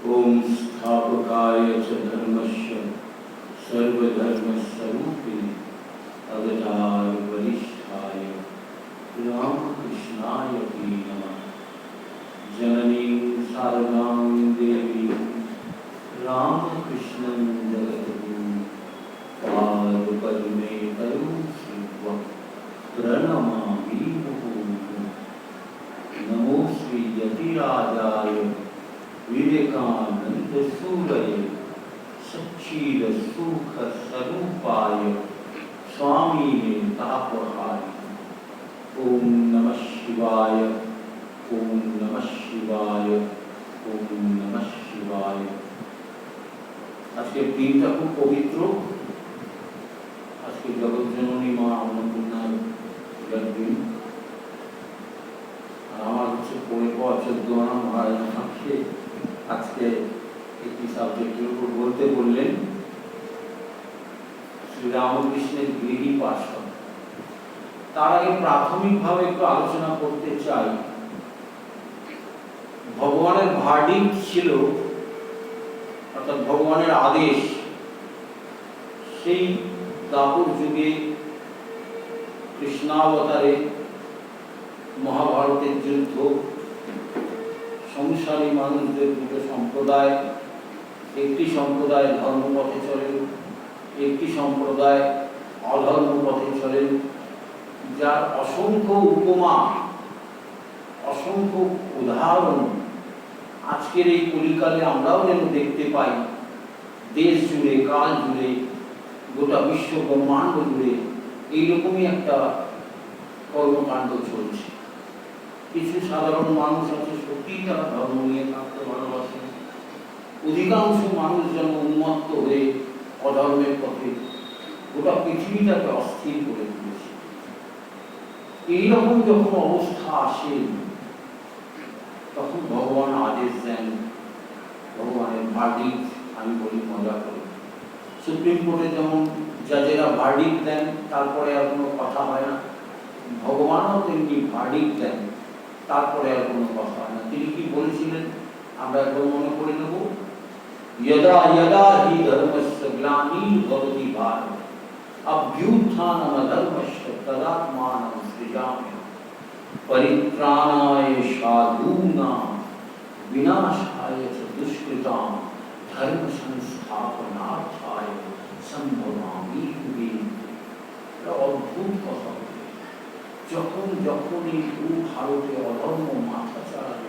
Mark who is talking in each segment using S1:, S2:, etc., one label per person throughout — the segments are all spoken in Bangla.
S1: ओम स्थापकाय च धर्मस्य सर्वधर्मस्वरूपिणे अवतार वरिष्ठाय रामकृष्णाय नमः। जननीं शारदां देवीं रामकृष्णं जगद्गुरुं पादपद्मेतयो श्रीत्वा प्रणमामि मुहुर्मुहुः। नमो श्री यतिराजाय विवेकानंद सूरये सच्चिद सुख स्वरूपाय स्वामिने तापहाय। ओम नमः शिवाय, ओम नमः शिवाय, ओम नमः शिवाय। आज के दिनটা খুব পবিত্র। আজকে জগৎজননী মা অন্নপূর্ণার জন্মদিন। আমার হচ্ছে পরে চোদ্দোনা মহারাজ আমাকে আজকে একটি সাবজেক্টের উপর বলতে বললেন, শ্রীরামকৃষ্ণের গৃহী পার্ষদ। তার আগে প্রাথমিকভাবে একটু আলোচনা করতে চাই। ভগবানের ভার্ডিক্ট ছিল, অর্থাৎ ভগবানের আদেশ, সেই দ্বাপর যুগে কৃষ্ণাবতারে মহাভারতের যুদ্ধ, সংসারী মানুষদের দুটো সম্প্রদায়, একটি সম্প্রদায় ধর্মপথে চলেন, একটি সম্প্রদায় অধর্ম পথে চলেন, যার অসংখ্য উপমা, অসংখ্য উদাহরণ আজকের এই কলিকালে আমরাও যেন দেখতে পাই। দেশ জুড়ে, কাল জুড়ে, গোটা বিশ্ব ব্রহ্মাণ্ড জুড়ে এইরকমই একটা কর্মকাণ্ড চলছে। কিছু সাধারণ মানুষ আছে, সত্যিই তারা ধর্ম নিয়ে থাকতে ভালোবাসেন। অধিকাংশ মানুষ যেন উন্মত্ত হয়ে অধর্মের পথে গোটা পৃথিবীটাকে অস্থির করে তুলেছে। এইরকম যখন অবস্থা আসে, তখন ভগবান আদেশ দেন, ভগবানের ভার্ডিক্ট, আমি বলি মজা করে। সুপ্রিম কোর্টে যেমন জাজেরা ভার্ডিক্ট দেন, তারপরে আর কোনো কথা হয় না, ভগবানও তেমনি ভার্ডিক্ট দেন, তারপরে আর কোনো কথা হয় না। তিনি কি বলেছিলেন আমরা একবার মনে করে নেব। यदा यदा हि धर्मस्य ग्लानिर्भवति भारत अभ्युत्थानमधर्मस्य तदात्मानं सृजामि परित्राणाय साधूनां विनाशाय च दुष्कृतां धर्म संस्थापनार्थाय संभवामि युगे। অদ্ভুত কথা। যখন যখন এই ভারতে অধর্ম মাথা চাড়াবে,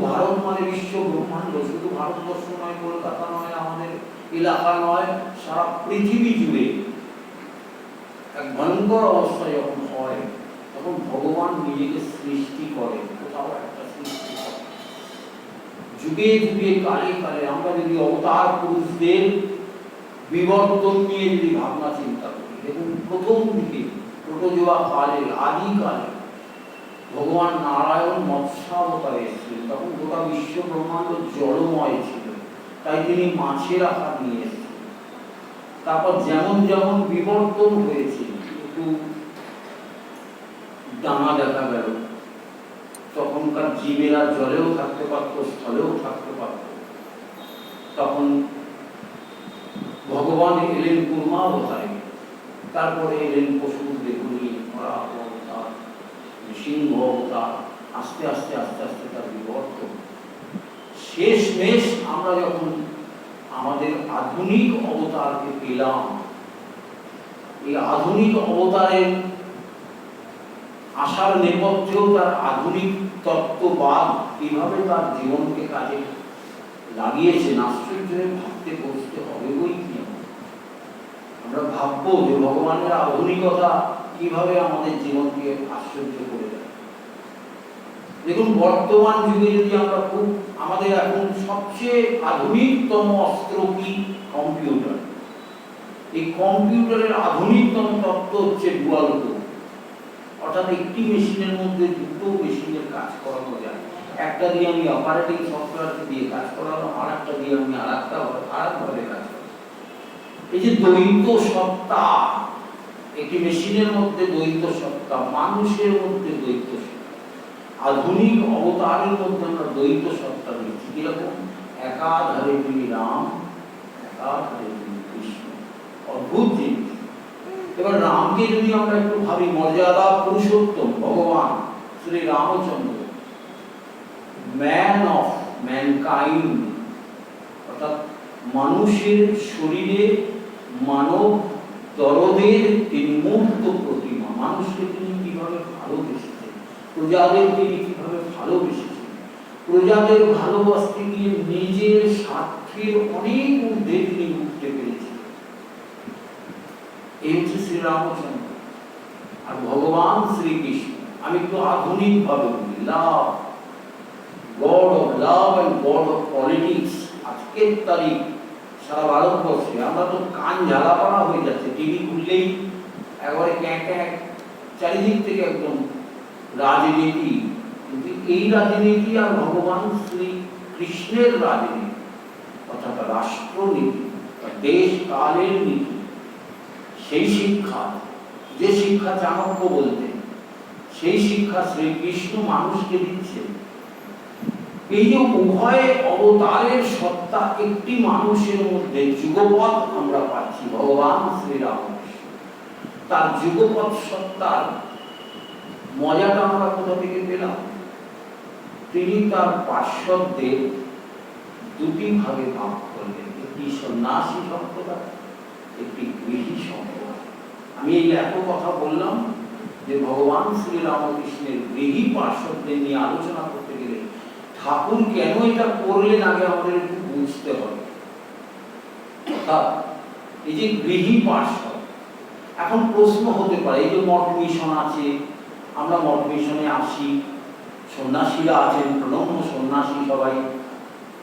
S1: ভারত মানে বিশ্ব ব্রহ্মাণ্ড, শুধু ভারতবর্ষ নয়, কলকাতা নয়, আমাদের এলাকা নয়, সারা পৃথিবী জুড়ে এক ভয়ঙ্কর অবস্থা যখন হয়, তখন ভগবান নিজেকে সৃষ্টি করে, কোথাও একটা সৃষ্টি করে। যুগে যুগে, কালে কালে আমরা যদি অবতার পুরুষদের বিবর্তন নিয়ে যদি ভাবনা চিন্তা করি, এবং প্রথম দিকে প্রোটোজোয়া কালে, আদিকালে ভগবান নারায়ণ মৎস্যাবতারে এসেছিলেন, তখন গোটা বিশ্ব ব্রহ্মাণ্ড জলময় ছিল, তাই তিনি মাছের আকার নিয়ে এসেছিলেন। তারপর যেমন যেমন বিবর্তন হয়েছে, একটু ডানা দেখা গেল, তখনকার জীবেরা জলেও থাকতে পারত, স্থলেও থাকতে পারত। তখন ভগবান এলেন কুর্মাবতারে, তারপরে এলেন পশুর দেহ নিয়ে, অবতার, সিংহ অবতার, আস্তে আস্তে আস্তে আস্তে তার বিবর্তন। শেষমেশ আমরা যখন আমাদের আধুনিক অবতারকে পেলাম, এই আধুনিক অবতারের আসার নেপথ্যেও তার আধুনিক তত্ত্ববাদ কিভাবে তার জীবনকে কাজে লাগিয়েছেন, আশ্চর্য হয়ে ভাবতে বসতে হবে। বই কি আমরা ভাববো যে ভগবানের আধুনিকতা কিভাবে আমাদের জীবনকে আশ্চর্য করে দেয়। দেখুন, বর্তমান যুগে যদি আমরা খুব, আমাদের এখন সবচেয়ে আধুনিকতম অস্ত্র কি? কম্পিউটার। এই কম্পিউটারের আধুনিকতম তত্ত্ব হচ্ছে ডুয়াল কোর, অর্থাৎ একটি মেশিনের মধ্যে দুটো মেশিনের কাজ করানো যায়। একটা দিয়ে আমি অপারেটিং সফটওয়্যার দিয়ে কাজ করালাম, আর একটা দিয়ে আমি আরেকভাবে কাজ করালাম। এই যে দ্বৈত সত্তা, একটি মেশিনের মধ্যে দ্বৈত সত্তা, মানুষের মধ্যে দ্বৈত সত্তা, আধুনিক অবতারের মধ্যে আমরা দ্বৈত সত্তা দেখছি। কিরকম? একাধারে তিনি রাম, একাধারে তিনি কৃষ্ণ। অদ্ভুত জিনিস। এবার রামকে যদি আমরা একটু ভাবি, মর্যাদা পুরুষোত্তম ভগবান Shri Ramchandra, man of mankind, অর্থাৎ মানুষের শরীরে মানব দরদের তিনি মূর্ত প্রতিমা। মানুষকে তিনি কিভাবে ভালোবেসেছেন, প্রজাদের তিনি কিভাবে ভালোবেসেছেন, প্রজাদের ভালোবাসতে গিয়ে নিজের স্বার্থের অনেক ঊর্ধ্বে তিনি উঠতে পেরেছেন। এই হচ্ছে শ্রীরামচন্দ্র। আর ভগবান শ্রীকৃষ্ণ, আমি একটু আধুনিক ভাবে বলি, love, God of love and God of politics. আজকের তারিখ সারা ভারতবর্ষে আমরা তো কান ঝালাপাড়া হয়ে যাচ্ছে, টিভি খুললেই একবারে ক্যাঁ চারিদিক থেকে একদম রাজনীতি। কিন্তু এই রাজনীতি আর ভগবান শ্রী কৃষ্ণের রাজনীতি, অর্থাৎ রাষ্ট্রনীতি, দেশ কালের নীতি, সেই শিক্ষা, যে শিক্ষা চাণক্য বলতেন, সেই শিক্ষা শ্রীকৃষ্ণ মানুষকে দিচ্ছেন। এই যে উভয় অবতারের সত্তা একটি মানুষের মধ্যে যুগপৎ আমরা পাচ্ছি, ভগবান শ্রীরামকৃষ্ণ। তার যুগপৎ সত্তার মজাটা আমরা কোথা থেকে পেলাম? তিনি তার পার্শ্বদের দুটি ভাগে ভাগ করলেন, একটি সন্ন্যাসী সম্প্রদায়, একটি গৃহী সম্প্রদায়। আমি এই এত কথা বললাম যে ভগবান শ্রীরামকৃষ্ণের গৃহী পার্শ্বদের নিয়ে আলোচনা করতে গেলে ঠাকুর কেন এটা করলেন আগে আমাদের একটু বুঝতে হবে। অর্থাৎ এই যে গৃহী পার্শ্ব, এখন প্রশ্ন হতে পারে, এই যে মঠ মিশন আছে, আমরা মঠ মিশনে আসি, সন্ন্যাসীরা আছেন, প্রণম্য সন্ন্যাসী সবাই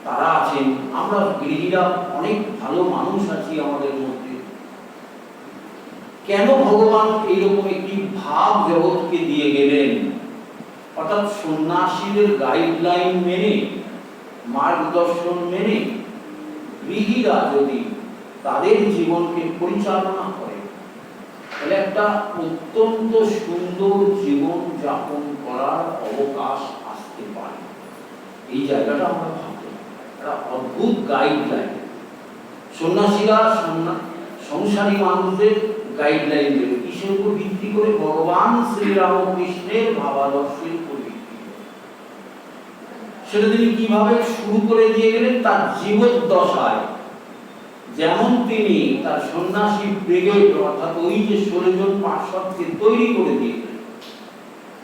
S1: তারা আছেন, আমরা গৃহীরা অনেক ভালো মানুষ আছি আমাদের মধ্যে। কেন ভগবান এইরকম একটি ভাব জগৎকে দিয়ে গেলেন? অর্থাৎ সন্ন্যাসীদের গাইডলাইন মেনে, মার্গদর্শন মেনে গৃহীরা যদি তাদের জীবনকে পরিচালনা করে, তাহলে একটা অত্যন্ত সুন্দর জীবন যাপন করার অবকাশ আসতে পারে। এই জায়গাটা আমরা ভাবতে পারি, একটা অদ্ভুত গাইডলাইন। সন্ন্যাসীরা সংসারী মানুষদের গাইডলাইন দেবে কিসের উপর ভিত্তি করে? ভগবান শ্রীরামকৃষ্ণের ভাবাদর্শের উপর ভিত্তি করে। সেটা তিনি কিভাবে শুরু করে দিয়ে গেলেন? তার জীবদ্দশায় যেমন তিনি তার সন্ন্যাসী ব্রিগেড, অর্থাৎ ওই যে 16 জন পার্শ্বদকে তৈরি করে দিয়েছেন,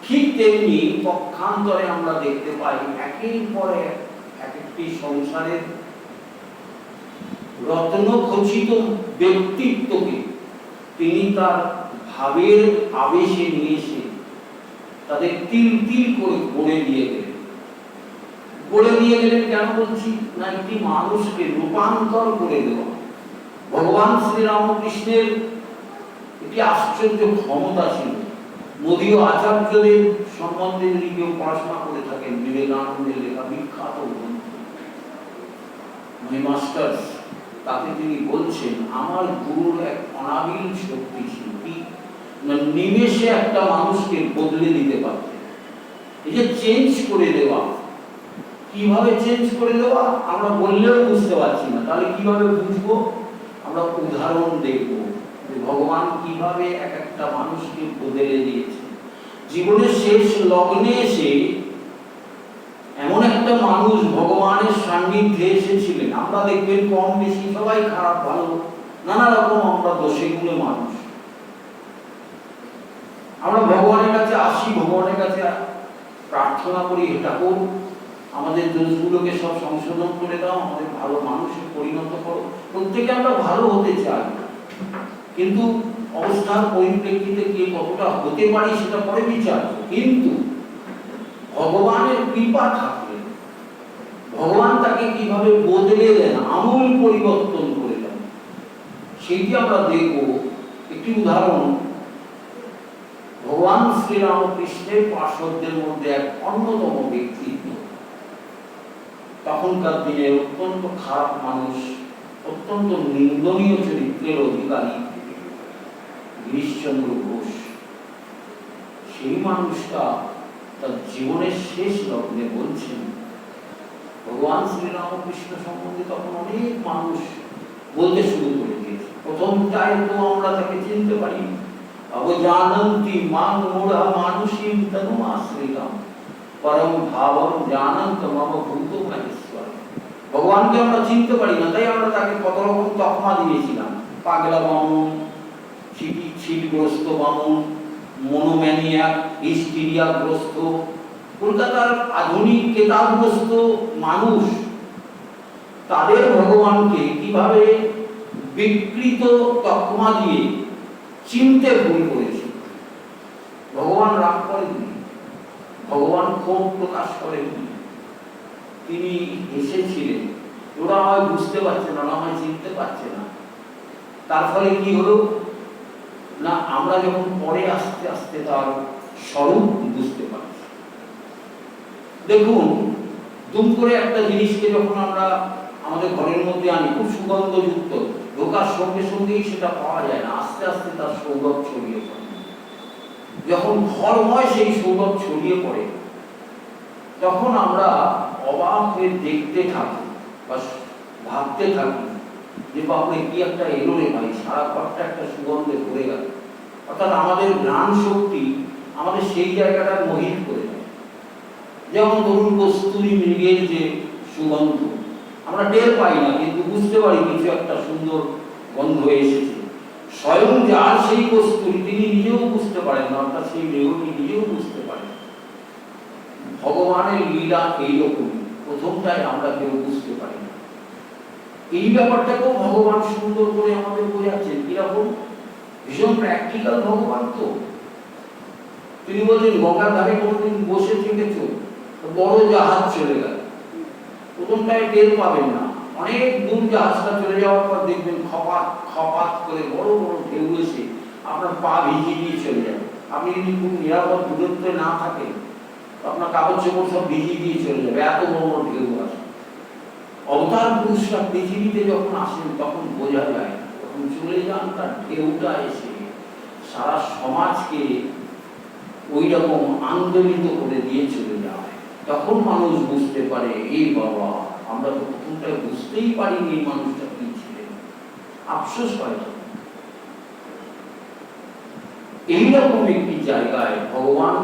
S1: ঠিক তেমনি পক্ষান্তরে আমরা দেখতে পাই একের পর এক একটি সংসারের রত্নখচিত ব্যক্তিত্বকে তিনি তার ভাবের আবেশে নিয়ে এসে তাদের তিল তিল করে গড়ে দিয়ে গেলেন। গড়ে দিয়ে গেলেন কেন বলছি না, একটি মানুষকে রূপান্তর করে দেওয়া। ভগবান শ্রীরামকৃষ্ণের একটি আশ্চর্য ক্ষমতা ছিল। মদীয় আচার্যদের সম্বন্ধে যদি কেউ পড়াশোনা করে থাকেন, বিবেকানন্দের লেখা বিখ্যাত গ্রন্থ মাই মাস্টার্স, তাতে তিনি বলছেন আমার গুরুর এক অনাবিল শক্তি ছিল, কি নিমেষে একটা মানুষকে বদলে দিতে পারতেন। এই যে চেঞ্জ করে দেওয়া, কিভাবে চেঞ্জ করে দেওয়া আমরা বললেও বুঝতে পারছি না, তাহলে কিভাবে বুঝবো? আমরা উদাহরণ দেখব যে ভগবান কিভাবে এক একটা মানুষকে বদলে দিয়েছে। জীবনের শেষ লগ্নে এসে এমন একটা মানুষ ভগবানের সান্নিধ্যে এসেছিলেন, আমরা দেখবেন কম বেশি সবাই খারাপ ভালো নানা রকম আমরা দোষে গুণে মানুষ, আমরা ভগবানের কাছে আসি, ভগবানের কাছে প্রার্থনা করি, ঠাকুর আমাদের দোষগুলোকে সব সংশোধন করে দাও, আমাদের ভালো মানুষে পরিণত করো। প্রত্যেকে আমরা ভালো হতে চাই, কিন্তু অবস্থার পরিপ্রেক্ষিতে কে কতটা হতে পারি সেটা পরে বিচার। কিন্তু ভগবানের কৃপা থাকলে ভগবান তাকে কিভাবে বদলে দেন, আমূল পরিবর্তন করে দেন, সেইটি আমরা দেখব। একটি উদাহরণ, ভগবান শ্রীরামকৃষ্ণের পার্শ্বদের মধ্যে এক অন্যতম ব্যক্তিত্ব, তখনকার দিনে অত্যন্ত খারাপ মানুষ, অত্যন্ত নিন্দনীয় চরিত্রের অধিকারী গিরিশচন্দ্র ঘোষ। সেই মানুষটা তার জীবনের শেষ লগ্নে বলছেন, ভগবান শ্রীরামকৃষ্ণ সম্বন্ধে তখন অনেক মানুষ বলতে শুরু করে দিয়েছে। প্রথমটায় তো আমরা তাকে চিনতে পারি, অবজানন্তি মাং মূঢ়া মানুষীম তনু আশ্রিতাম পরম ভাবম জানন্ত মম ভূত মহেশ্বর। ভগবানকে আমরা চিনতে পারি না, তাই আমরা তাকে কত রকম তকমা দিয়েছিলাম। পাগলা বামন, ছিটগ্রস্ত বামন, মনোম্যানিয়াক, হিস্টিরিয়াগ্রস্ত। কলকাতার আধুনিক কেতাবগ্রস্ত মানুষ তাদের ভগবানকে কিভাবে বিকৃত তকমা দিয়ে চিনতে ভুল করেছে। ভগবান রাগ করেননি, ভগবান ক্ষোভ প্রকাশ করেননি, তিনি হেসেছিলেন। ওরা হয় বুঝতে পারছে না, ওরা হয় চিনতে পারছে না। তার ফলে কি হলো না, আমরা যখন পরে আস্তে আস্তে তার স্বরূপ বুঝতে পারছি। দেখুন, দুম করে একটা জিনিসকে যখন আমরা আমাদের ঘরের মধ্যে আনি, খুব সুগন্ধযুক্ত, ঢোকার সঙ্গে সঙ্গেই সেটা পাওয়া যায় না, আস্তে আস্তে তার সৌরভ ছড়িয়ে পড়ে। যখন ঘরময় সেই সৌরভ ছড়িয়ে পড়ে, তখন আমরা অবাক হয়ে দেখতে থাকি বা ভাবতে থাকি যে বাপরে কি একটা এলো রে ভাই, সারা ঘরটা একটা সুগন্ধে ভরে গেল। অর্থাৎ আমাদের ঘ্রাণ শক্তি আমাদের সেই জায়গাটা মোহিত করে দেয়। যেমন ধরুন কস্তুরী মৃগের যে সুগন্ধ, আমরা টের পাই না, কিন্তু বুঝতে পারি কিছু একটা সুন্দর গন্ধ এসেছে। স্বয়ং যার সেই কস্তুরী, তিনি নিজেও বুঝতে পারেন না, অর্থাৎ সেই মৃগটি নিজেও বুঝতে পারেন। ভগবানের লীলা এইরকম, প্রথমটাই আমরা কেউ বুঝতে পারি না। এই ব্যাপারটাকেও ভগবান সুন্দর করে আমাদের বোঝাচ্ছেন। কিরকম? ভীষণ প্র্যাকটিক্যাল ভগবান তো। তিনি বলছেন গঙ্গার ধারে কোনোদিন বসে থেকেছ, বড় জাহাজ চলে গেল, প্রথমটায় টের পাবেন না, অনেক দূর জাহাজটা চলে যাওয়ার পর দেখবেন খপাত খপাত করে বড় বড় ঢেউ এসে আপনার পা ভিজিয়ে দিয়ে চলে যাবে। আপনি যদি খুব নিরাপদ দূরত্বে না থাকেন, আপনার কাগজ চোপড় সব ভিজিয়ে দিয়ে চলে যাবে, এত বড় বড় ঢেউ আসে। অবতার পুরুষরা পৃথিবীতে যখন আসেন তখন বোঝা যায়, তখন চলে যান, তার ঢেউটা এসে সারা সমাজকে ওই রকম আন্দোলিত করে দিয়ে চলে যায়। তখন মানুষ বুঝতে পারে, এই বাবা, আমরা তো প্রথমটায় বুঝতেই পারিনি এই মানুষটা কি ছিলেন। আফসোস হয়। এইরকম একটি জায়গায় ভগবান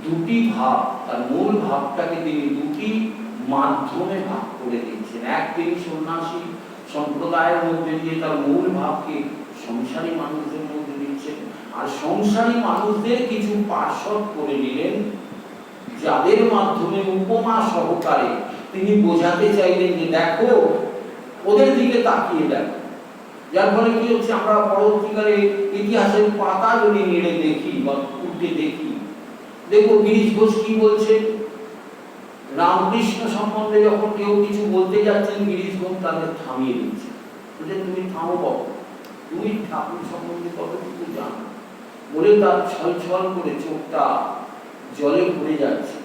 S1: দুটি ভাব, তার মূল ভাবটাকে তিনি দুটি মাধ্যমে ভাগ করে দিচ্ছেন। এক, তিনি সন্ন্যাসী সম্প্রদায়ের মধ্যে দিয়ে তার মূল ভাবকে সংসারী মানুষদের মধ্যে দিচ্ছেন, আর সংসারী মানুষদের কিছু পার্শ্বদ করে নিলেন, যাদের মাধ্যমে উপমা সহকারে তিনি বোঝাতে চাইলেন যে দেখো, ওদের দিকে তাকিয়ে দেখো। যার ফলে কি হচ্ছে, আমরা পরবর্তীকালে ইতিহাসের পাতা যদি নেড়ে দেখি বা উল্টে দেখি, দেখো গিরিশ ঘোষ কি বলছে। রামকৃষ্ণ সম্বন্ধে যখন কেউ কিছু বলতে যাচ্ছেন, গিরিশ ঘোষ তাদের থামিয়ে দিচ্ছে, যে তুমি থামো বাবু, তুমি ঠাকুর সম্বন্ধে কতটুকু জানো, বলে তার ছলছল করে চোখটা জলে ভরে যাচ্ছে।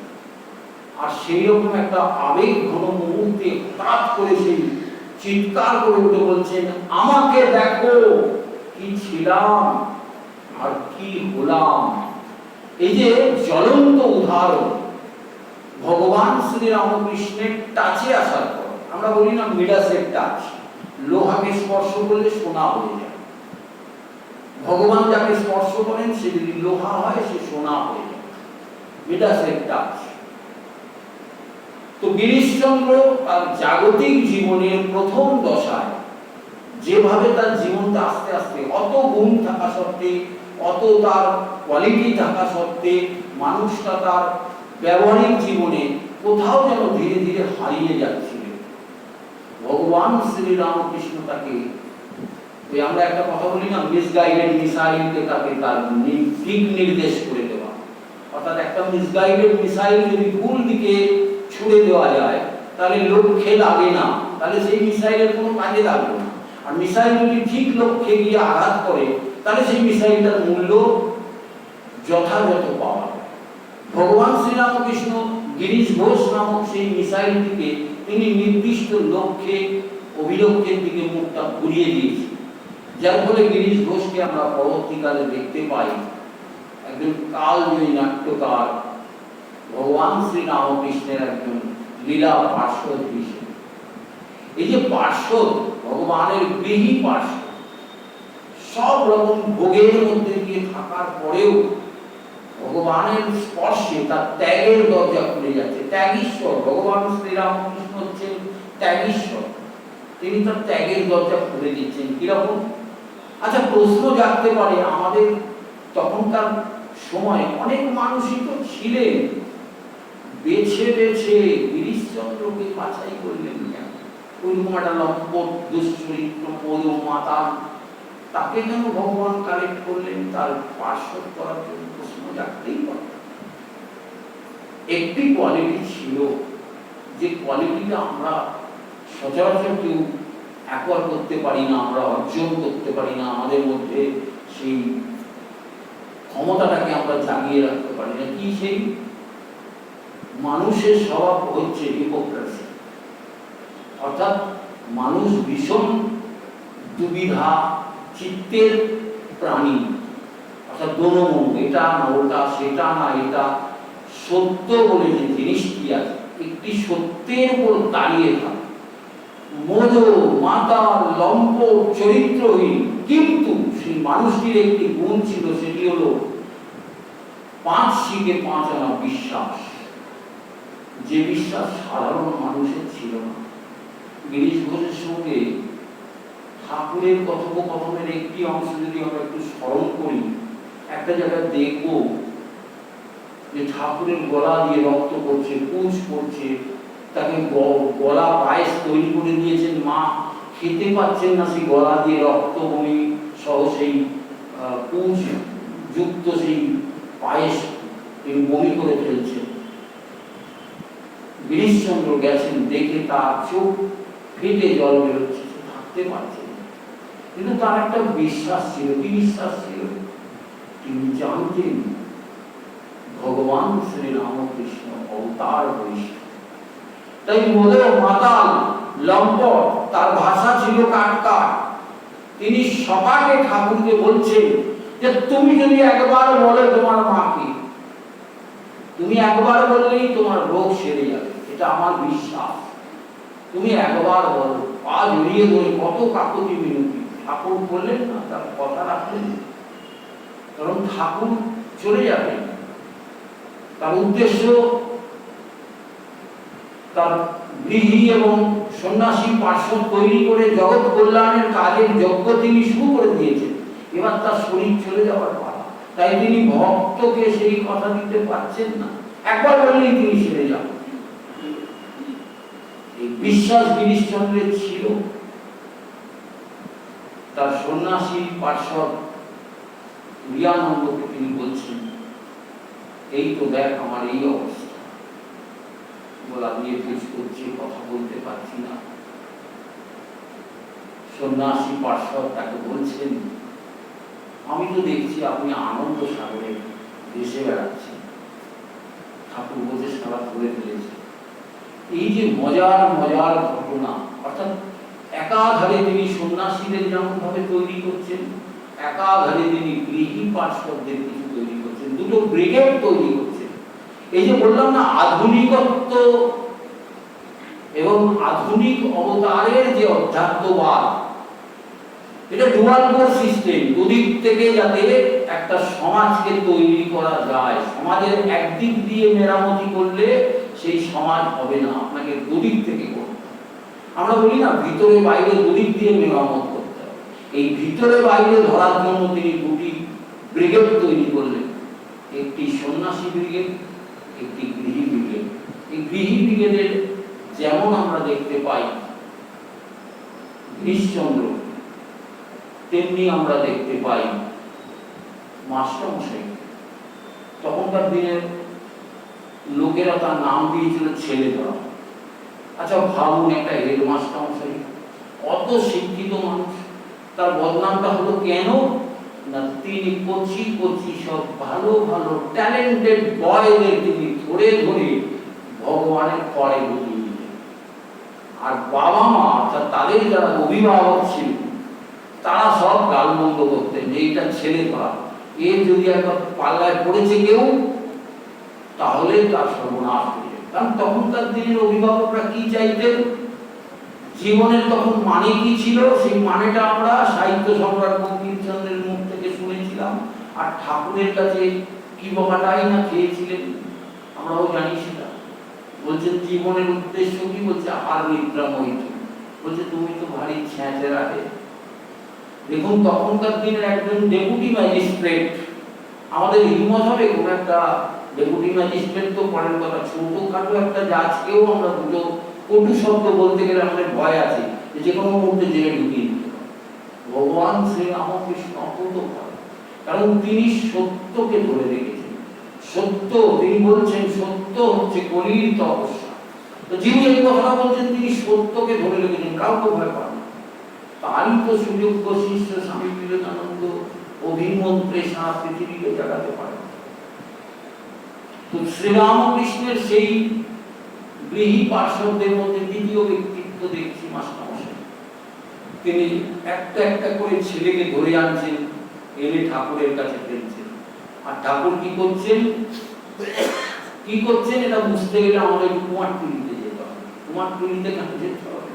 S1: আর সেই রকম একটা আবেগ ঘন মুহূর্তে হঠাৎ করে সেই চিৎকার করে উঠে বলছেন, আমাকে দেখো কি ছিলাম আর কি হলাম। এই যে জ্বলন্ত উদাহরণ ভগবান শ্রীরামকৃষ্ণের টাচে আসার পর, আমরা বলি না মিডাসের টাচ, লোহাকে স্পর্শ করলে সোনা হয়ে যায়। ভগবান যাকে স্পর্শ করেন সে যদি লোহা হয়, সে সোনা হয়ে যায়, মিডাসের টাচ। তো গিরিশচন্দ্র তার জাগতিক জীবনের প্রথম দশায় যেভাবে তার জীবনটা আস্তে আস্তে, অত গুণ থাকা সত্ত্বে, অত তার কোয়ালিটি থাকা সত্ত্বে, মানুষটা তার ব্যবহারিক জীবনে কোথাও যেন ধীরে ধীরে হারিয়ে যাচ্ছিলেন। ভগবান শ্রীরামকৃষ্ণ তাকে, ওই আমরা একটা কথা বলি না, মিসগাইডেড মিসাইলকে তাকে তার দিক নির্দেশ করে দেওয়া। অর্থাৎ একটা মিসগাইডেড মিসাইল যদি ভুল দিকে ছুড়ে দেওয়া যায়, তাহলে লক্ষ্যে লাগে না, তাহলে সেই মিসাইলের কোনো কাজে লাগবে না। আর মিসাইল যদি ঠিক লক্ষ্যে গিয়ে আঘাত করে, তাহলে সেই মিসাইলটার মূল্য যথাযথ পাওয়া যায়। ভগবান শ্রীরামকৃষ্ণ গিরিশ ঘোষ নামক সেই মিসাইলটিকে তিনি নির্দিষ্ট লক্ষ্যে, অভিলক্ষের দিকে মুখটা ঘুরিয়ে দিয়েছেন, যার ফলে গিরিশ ঘোষকে আমরা পরবর্তীকালে দেখতে পাই একজন কালজয়ী নাট্যকার, ভগবান শ্রীরামকৃষ্ণের একজন লীলা পার্শ্বদ হিসেবে। এই যে পার্শ্বদ, ভগবানের গৃহী পার্শ্বদ, সব রকম ভোগের মধ্যে দিয়ে থাকার পরেও ভগবানের স্পর্শে তার ত্যাগের দরজা খুলে যাচ্ছে। ত্যাগীশ্বর ভগবান শ্রীরামকৃষ্ণ হচ্ছেন ত্যাগীশ্বর, তিনি তার ত্যাগের দরজা খুলে দিচ্ছেন। কিরকম? আচ্ছা, প্রশ্ন জাগতে পারে আমাদের তখনকার সময় অনেক মানুষই তো ছিলেন, বেছে বেছে গিরিশচন্দ্রকে বাছাই করলেন কেন? ওইরকম একটা লম্পট দুশ্চরিত্র পদ মাতাল, তাকে কেন ভগবান কালেক্ট করলেন তার পার্শ্বদ করার জন্য? প্রশ্ন জাগতেই পারে। একটি কোয়ালিটি ছিল, যে কোয়ালিটিটা আমরা সচরাচর কেউ অ্যাকোয়ার করতে পারি না, আমরা অর্জন করতে পারি না, আমাদের মধ্যে সেই ক্ষমতাটাকে আমরা জাগিয়ে রাখতে পারি না। কি সেই? মানুষের স্বভাব হচ্ছে হিপোক্রেসি, অর্থাৎ মানুষ ভীষণ দুবিধা চিত্তের প্রাণী, অর্থাৎ দোনো, এটা না ওটা, সেটা না এটা। সত্য বলে যে জিনিসটি আছে, একটি সত্যের উপর দাঁড়িয়ে থাকে, মদ মাতাল লম্পট চরিত্রহীন। কিন্তু সেই মানুষটির একটি গুণ ছিল, সেটি হলো 5 শিখে 5 আনা বিশ্বাস, যে বিশ্বাস সাধারণ মানুষের ছিল না। গিরিশ ঘোষের সঙ্গে ঠাকুরের কথোপকথনের একটি অংশ যদি আমরা একটু স্মরণ করি, একটা জায়গায় দেখব যে ঠাকুরের গলা দিয়ে রক্ত পড়ছে, পুঁজ পড়ছে, তাকে গলা পায়েস তৈরি করে দিয়েছেন মা, খেতে পাচ্ছেন না, সেই গলা দিয়ে রক্ত বমি সহ সেই পুঁজ যুক্ত সেই পায়েস তিনি বমি করে ফেলছেন। গিরিশচন্দ্র গেছেন, দেখে তার চোখ ফেটে জল বেরোচ্ছে, থাকতে পারছে না। কিন্তু তার একটা বিশ্বাস ছিল। কি বিশ্বাস ছিল? তিনি জানতেন ভগবান শ্রীরামকৃষ্ণ অবতার হয়েছে। তাই মদে মাতাল লম্পট, তার ভাষা ছিল কাটকাট। তিনি সবাইকে ঠাকুরকে বলছেন যে তুমি যদি একবার বলে তোমার মাকে, তুমি একবার বললেই তোমার রোগ সেরে যাবে, এটা আমার বিশ্বাস। তুমি একবার বলো। পা জড়িয়ে ধরে কত কাকুতি মিনতি। ঠাকুর বললেন না, তার কথা রাখলেন, কারণ ঠাকুর চলে যাবেন। তার উদ্দেশ্য তার গৃহী এবং সন্ন্যাসী পার্শ্বদ তৈরি করে জগৎ কল্যাণের কাজের যজ্ঞ তিনি শুরু করে দিয়েছেন। এবার তার শরীর চলে যাওয়ার পালা, তাই তিনি ভক্তকে সেই কথা দিতে পারছেন না। একবার বললেই তিনি সেরে যান। এই বিশ্বাস গিরিশচন্দ্রের ছিল। তার সন্ন্যাসী পার্শ্বদ রিয়ানন্দকে তিনি বলছেন, এই তো দেখ আমার এই অবস্থা, গলা দিয়ে পুজ করছি, কথা বলতে পারছি না। সন্ন্যাসী পার্শ্বদ তাকে বলছেন, আমি তো দেখছি আপনি আনন্দ সাগরে ভেসে বেড়াচ্ছেন। ঠাকুর বোঝে সারা ধরে ফেলেছে। এই যে মজার মজার ঘটনা, অর্থাৎ একাধারে তিনি সন্ন্যাসীদের যেমন ভাবে তৈরি করছেন, একাধারে তিনি গৃহী পার্শ্বদের কিছু তৈরি করছেন, দুটো ব্রিগেড তৈরি করছেন। এই যে বললাম না, আধুনিকত্ব এবং আধুনিক অবতারের যে অধ্যাত্মবাদ, এটা ডুয়াল কোর সিস্টেম। দুদিক থেকে যাতে একটা সমাজকে তৈরি করা যায়। সমাজের একদিক দিয়ে মেরামতি করলে সেই সমাজ হবে না, আপনাকে দুদিক থেকে করতে হবে। আমরা বলি না, ভিতরে বাইরে দুদিক দিয়ে মেরামত করতে হবে। এই ভিতরে বাইরে ধরার জন্য তিনি দুটি ব্রিগেড তৈরি করলেন, একটি সন্ন্যাসী ব্রিগেড, একটি গৃহী ব্রিগেড। এই গৃহী ব্রিগেডের যেমন আমরা দেখতে পাই গিরিশচন্দ্র, তেমনি আমরা দেখতে পাই মাস্টারমশাই। তখনকার দিনের লোকেরা তার নাম দিয়েছিল ছেলে ধরা। আচ্ছা ভাবুন, একটা হেডমাস্টারমশাই, অত শিক্ষিত মানুষ, তার বদনামটা হলো কেন না, তিনি কচি কচি সব ভালো ভালো ট্যালেন্টেড বয়দের তিনি ধরে ধরে ভগবানের পরে বুঝিয়ে দিতেন। আর বাবা মা অর্থাৎ তাদের যারা অভিভাবক ছিলেন, তারা সব গালমন্দ করতেন যে এইটা ছেলে ধরা, এর যদি একবার পাল্লায় পড়েছে কেউ, তাহলে তার সর্বনাশ হয়ে যাবে। কারণ তখনকার দিনের অভিভাবকরা কি চাইতেন, জীবনের তখন মানে কি ছিল সেই মানেটা আমরা সাহিত্য সম্রাট বঙ্কিমচন্দ্রের মুখ থেকে শুনেছিলাম, আর ঠাকুরের কাছে কি বকাটাই না খেয়েছিলেন আমরাও জানি সেটা। বলছেন জীবনের উদ্দেশ্য কি, বলছে আর নিদ্রাময়িত, বলছে তুমি তো ভারী ছ্যাঁচেরা হে। দেখুন তখনকার দিনের একজন ডেপুটি ম্যাজিস্ট্রেট, আমাদের হিম্মত হবে কোন একটা ডেপুটি ম্যাজিস্ট্রেট তো পরের কথা, ছোটখাটো একটা জাজকেও আমরা দুটো কটু শব্দ বলতে গেলে আমাদের ভয় আছে যে কোনো মুহূর্তে জেলে ঢুকিয়ে দিতে পারে। ভগবান শ্রী রামকৃষ্ণ অকুত ভয়, কারণ তিনি সত্যকে ধরে রেখেছেন। সত্য, তিনি বলছেন সত্য হচ্ছে কলির তপস্যা। তো যিনি এই কথাটা বলছেন তিনি সত্যকে ধরে রেখেছেন, কাউকে ভয় পান না। তারই তো সুযোগ্য শিষ্য স্বামী বিবেকানন্দ অভিমন্ত্রে সারা পৃথিবীকে জাগাতে পারে। তো শ্রীরামকৃষ্ণের সেই গৃহী পার্শ্বদের মধ্যে দ্বিতীয় ব্যক্তিত্ব দেখছি মাস্টারমশাই। তিনি একটা একটা করে ছেলেকে ধরে আনছেন, এনে ঠাকুরের কাছে ফেলছেন। আর ঠাকুর কি করছেন এটা বুঝতে গেলে আমাদের কুমারটুলিতে যেতে হবে। কুমারটুলিতে কেন যেতে হবে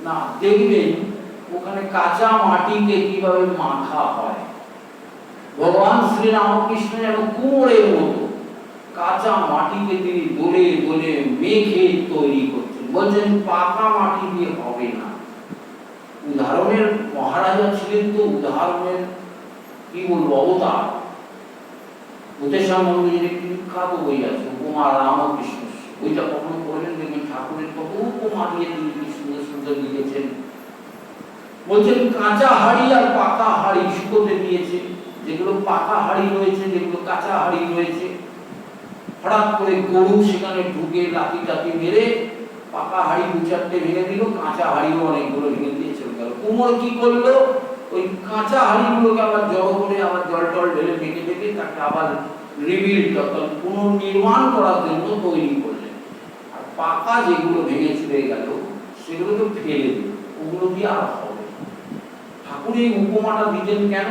S1: না, দেখবেন ওখানে কাঁচা মাটিকে কিভাবে মাখা হয়। ভগবান শ্রী রামকৃষ্ণ যেন কুমোরের মতো কাঁচা মাটিকে তিনি দোলে দোলে মেখে তৈরি করছেন। বলছেন পাকা মাটি দিয়ে হবে না। উদাহরণের মহারাজা ছিলেন তো উদাহরণের কি বলবো অবতার। ভূতেশা মন্দিরের একটি বিখ্যাত বই আছে উপমা রামকৃষ্ণ, বইটা কখনো পড়লেন দেখবেন ঠাকুরের কত উপমা দিয়ে তিনি কি সুন্দর সুন্দর লিখেছেন। বলছেন কাঁচা হাড়ি আর পাকা হাড়ি শুকোতে দিয়েছে, যেগুলো পাকা হাড়ি রয়েছে যেগুলো কাঁচা হাড়ি রয়েছে, হঠাৎ করে গরু সেখানে ঢুকে লাঠি টাতি মেরে পাকা হাড়ি দু চারটে ভেঙে দিল, কাঁচা হাড়িও অনেকগুলো ভেঙে দিয়ে চলে গেল। কুমোর কি করলো, ওই কাঁচা হাড়িগুলোকে আবার জড়ো করে আবার জল টল ঢেলে ভেঙে ভেঙে তাকে আবার রিবিল্ড অর্থাৎ পুনর্নির্মাণ করার জন্য তৈরি করলেন। আর পাকা যেগুলো ভেঙে চলে গেল সেগুলোকে ফেলে দিল, ওগুলো দিয়ে আর হবে। ঠাকুর এই উপমাটা দিতেন কেন,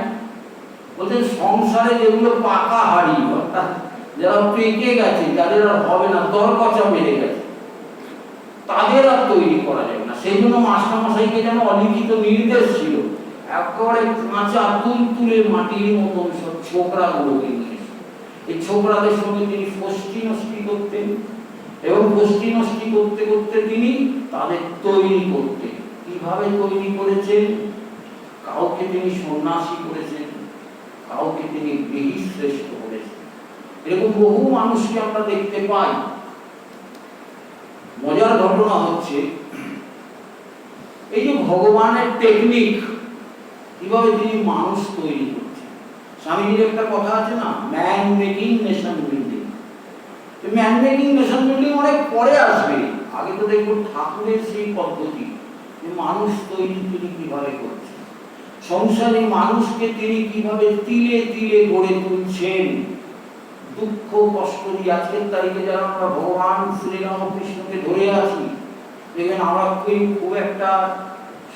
S1: বলতেন সংসারে যেগুলো পাকা হাড়ি অর্থাৎ যারা পেকে গেছে, যাদের আর হবে না, দরকচা বেড়ে গেছে, তাদের আর তৈরি করা যাবে না। সেই জন্য মাস্টারমশাইকে যেন অলিখিত নির্দেশ ছিল একেবারে কাঁচা তুলতুলে মাটির মতন সব ছোকরাগুলোকে নিয়ে এসে এই ছোকরাদের সঙ্গে তিনি ফষ্টি নষ্টি করতেন, এবং ফষ্টি নষ্টি করতে করতে তিনি তাদের তৈরি করতেন। কিভাবে তৈরি করেছেন, কাউকে তিনি সন্ন্যাসী করেছেন, কাউকে তিনি গৃহী শ্রেষ্ঠ করেছেন। এরকম বহু মানুষকে আমরা দেখতে পাই। মজার ঘটনা হচ্ছে এই যে ভগবানের টেকনিক কিভাবে তিনি মানুষ তৈরি করছেন। স্বামীজির একটা কথা আছে না, man making nation building. Man making nation building অনেক পরে আসবে, আগে তো দেখবো ঠাকুরের সেই পদ্ধতি যে মানুষ তৈরি তিনি কিভাবে করছেন। সংসারে মানুষকে তিনি কিভাবে তিলে তিলে গড়ে তুলছেন। দুঃখ কষ্ট দিয়ে আজকের তারিখে যারা আমরা ভগবান শ্রীরামকৃষ্ণকে ধরে আছি, দেখবেন আমরা খুব একটা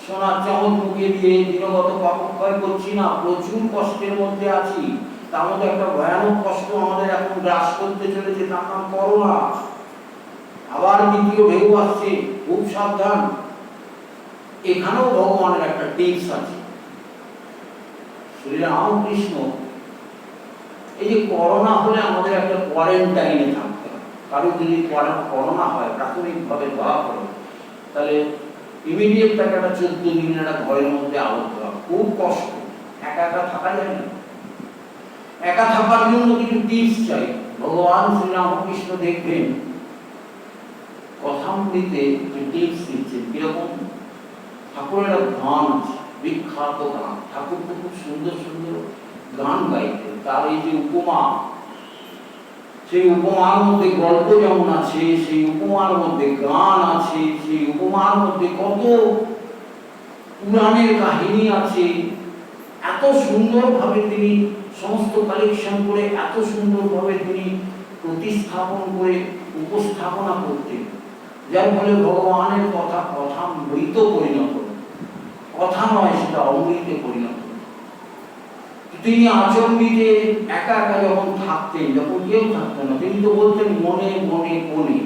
S1: সোনার চামচ মুখে দিয়ে দিনগত পাপক্ষয় করছি না, প্রচুর কষ্টের মধ্যে আছি। তার মধ্যে একটা ভয়ানক কষ্ট আমাদের এখন গ্রাস করতে চলেছে, তার নাম করোনা। আবার দ্বিতীয় ঢেউ আসছে, খুব সাবধান। এখানেও ভগবানের একটা টিপস আছে। শ্রীরামকৃষ্ণ এই যে করোনা হলে আমাদের একটা কোয়ারেন্টাইনে থাকতে হবে। কারো যদি করোনা হয় প্রাথমিকভাবে ধরা পড়ে, তাহলে ইমিডিয়েট তাকে একটা 14 দিন একটা ঘরের মধ্যে আবদ্ধ হয়। খুব কষ্ট, একা একা থাকা যায় না। একা থাকার জন্য কিছু টিপস চাই। ভগবান শ্রীরামকৃষ্ণ দেখবেন কথামৃতে টিপস দিচ্ছেন কিরকম। ঠাকুরের একটা গান আছে, বিখ্যাত গান। ঠাকুর তো খুব সুন্দর সুন্দর গান গাইতেন। তার এই যে উপমা, সেই উপমার মধ্যে গল্প যেমন আছে, সেই উপমার মধ্যে গান আছে, সেই উপমার মধ্যে কত পুরাণের কাহিনী আছে। এত সুন্দরভাবে তিনি সমস্ত কালেকশন করে, এত সুন্দরভাবে তিনি প্রতিস্থাপন করে উপস্থাপনা করতেন, যার ফলে ভগবানের কথা কথামৃত পরিণত, কথা নয় সেটা অমৃতে পরিণত। তিনি আচরণীতে একা একা যখন থাকতেন, যখন কেউ থাকতেন না, তিনি তো বলতেন মনে মনে কোণে।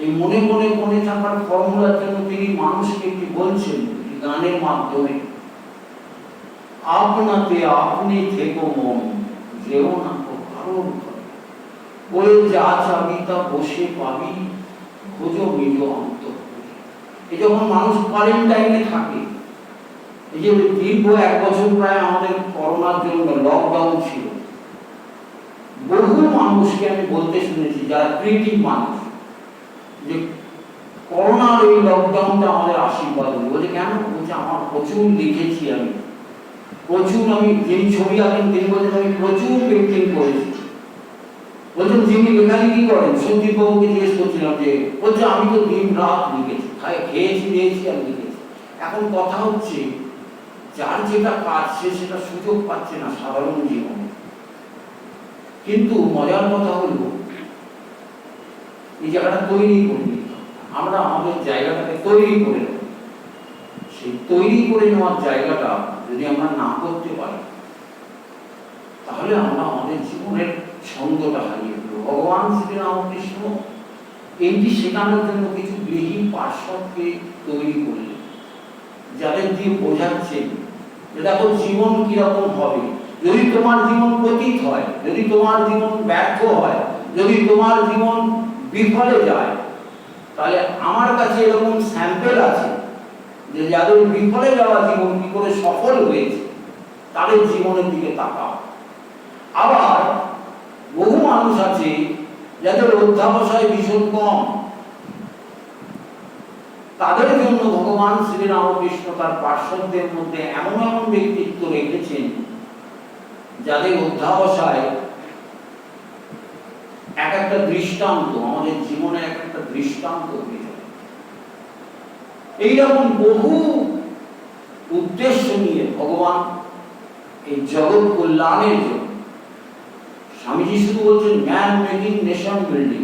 S1: এই মনে মনে মনে থাকার ফর্মুলার জন্য তিনি মানুষকে কি বলছেন গানের মাধ্যমে, আপনাতে আপনি থেকো মন, যেও না তো কারণ বলে যা চাবি তা বসে পাবি, খোঁজো নিজ অন্তর। এই যখন মানুষ কোয়ারেন্টাইনে থাকে, এই যে দীর্ঘ 1 বছর প্রায় আমাদের করোনার জন্য লকডাউন ছিল, বহু মানুষকে আমি বলতে শুনেছি যারা ক্রিয়েটিভ মানুষ যে করোনার এই লকডাউনটা আমাদের আশীর্বাদ হলো। বলছে কেন? বলছে আমার প্রচুর লিখেছি, আমি প্রচুর, আমি যিনি ছবি আঁকেন তিনি বলছেন আমি প্রচুর পেন্টিং করেছি। বলছেন যিনি লেখালেখি করেন সন্দীপ বাবুকে জিজ্ঞেস করছিলাম যে, বলছে আমি তো দিন রাত লিখেছি, খেয়েছি দিয়েছি আর লিখেছি। এখন কথা হচ্ছে যার যেটা কাজ সে সেটা সুযোগ পাচ্ছে না সাধারণ জীবনে। কিন্তু মজার কথা হলো এই জায়গাটা তৈরি করে নিতে হবে। আমরা আমাদের জায়গাটাকে তৈরি করে নেব। সেই তৈরি করে নেওয়ার জায়গাটা যদি আমরা না করতে পারি তাহলে আমরা আমাদের জীবনের ছন্দটা হারিয়ে ফেলব। ভগবান শ্রীরামকৃষ্ণ এইটি শেখানোর জন্য কিছু গৃহী পার্শ্বদকে তৈরি করলেন, যাদের দিয়ে বোঝাচ্ছেন যে দেখো জীবন কিরকম হবে। যদি তোমার জীবন পতিত হয়, যদি তোমার জীবন ব্যর্থ হয়, যদি তোমার জীবন বিফলে যায়, তাহলে আমার কাছে এরকম স্যাম্পেল আছে যে যাদের বিফলে যাওয়া জীবন কি করে সফল হয়েছে তাদের জীবনের দিকে তাকাও। আবার বহু মানুষ আছে যাদের অধ্যাবসায় ভীষণ কম, তাদের জন্য ভগবান শ্রীরামকৃষ্ণ তার পার্শ্বদের মধ্যে এমন এমন ব্যক্তিত্ব রেখেছেন যাদের অধ্যাবসায় এক একটা দৃষ্টান্ত, আমাদের জীবনে এক একটা দৃষ্টান্ত হয়ে যায়। এইরকম বহু উদ্দেশ্য নিয়ে ভগবান এই জগৎ কল্যাণের জন্য, স্বামীজি শুধু বলছেন ম্যান মেকিং নেশন বিল্ডিং।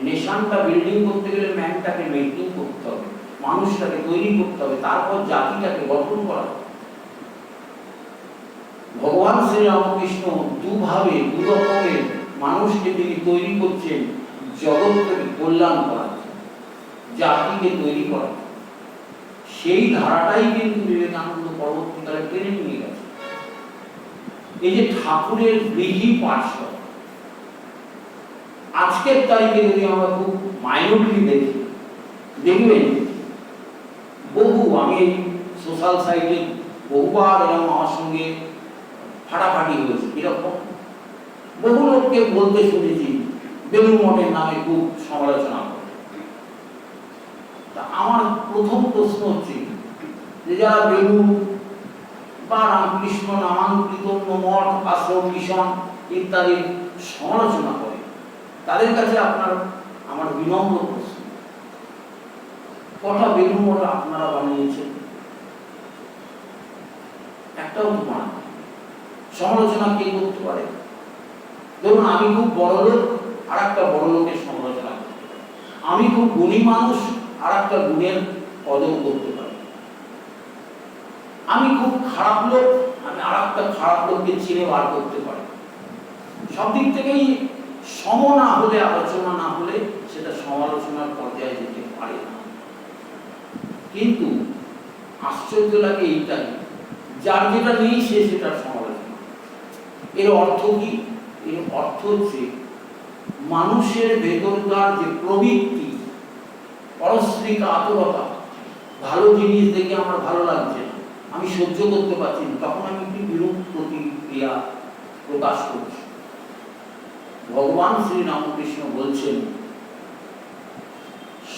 S1: নেশনটা বিল্ডিং করতে গেলে ম্যানটাকে মেকিং করতে হবে, মানুষটাকে তৈরি করতে হবে, তারপর জাতিটাকে গঠন করা হবে। ভগবান শ্রীরামকৃষ্ণ দুভাবে দু রকমের মানুষকে তিনি তৈরি করছেন, জগৎকে কল্যাণ করার জন্য, জাতিকে তৈরি করার জন্য। সেই ধারাটাই কিন্তু বিবেকানন্দ পরবর্তীকালে টেনে নিয়ে গেছে। এই যে ঠাকুরের গৃহী পার্শ্বদ, আজকের তারিখে যদি আমরা খুব মাইনরিটি দেখি, দেখবেন বহু, আমি এই সোশ্যাল সাইটে বহুবার এরকম আমার সঙ্গে ফাটাফাটি হয়েছে, এরকম বহু লোককে বলতে শুনেছি বেলুড় মঠের নামে খুব সমালোচনা করে। তা আমার প্রথম প্রশ্ন হচ্ছে যে যারা বেলুড় বা রামকৃষ্ণ নামাঙ্কিত মঠ, আশ্রম, মিশন ইত্যাদির সমালোচনা করে, তাদের কাছে আমার বিনম্র প্রশ্ন, কটা বেলুড় মঠ আপনারা বানিয়েছেন? একটাও তো বানান। সমালোচনা কে করতে পারে? ধরুন আমি খুব বড় লোক, আর একটা বড় লোকের সমালোচনা করতে পারি। আমি খুব গুণী মানুষ, আর একটা গুণের কদর করতে পারি। আমি খুব খারাপ লোক, আমি আর একটা খারাপ লোককে চিনে বার করতে পারি। সব দিক থেকেই সম না হলে, আলোচনা না হলে সেটা সমালোচনার পর্যায়ে যেতে পারে না। কিন্তু আশ্চর্য লাগে এইটাই, যার যেটা নেই সে সেটার সমালোচনা। এর অর্থ কি? এর অর্থ হচ্ছে মানুষের ভেতরকার যে প্রবৃত্তি, পরশ্রী আতুরতা, ভালো জিনিস দেখে আমার ভালো লাগছে না, আমি সহ্য করতে পারছি না, তখন আমি একটি বিরূপ প্রতিক্রিয়া প্রকাশ করছি। ভগবান শ্রীরামকৃষ্ণ বলছেন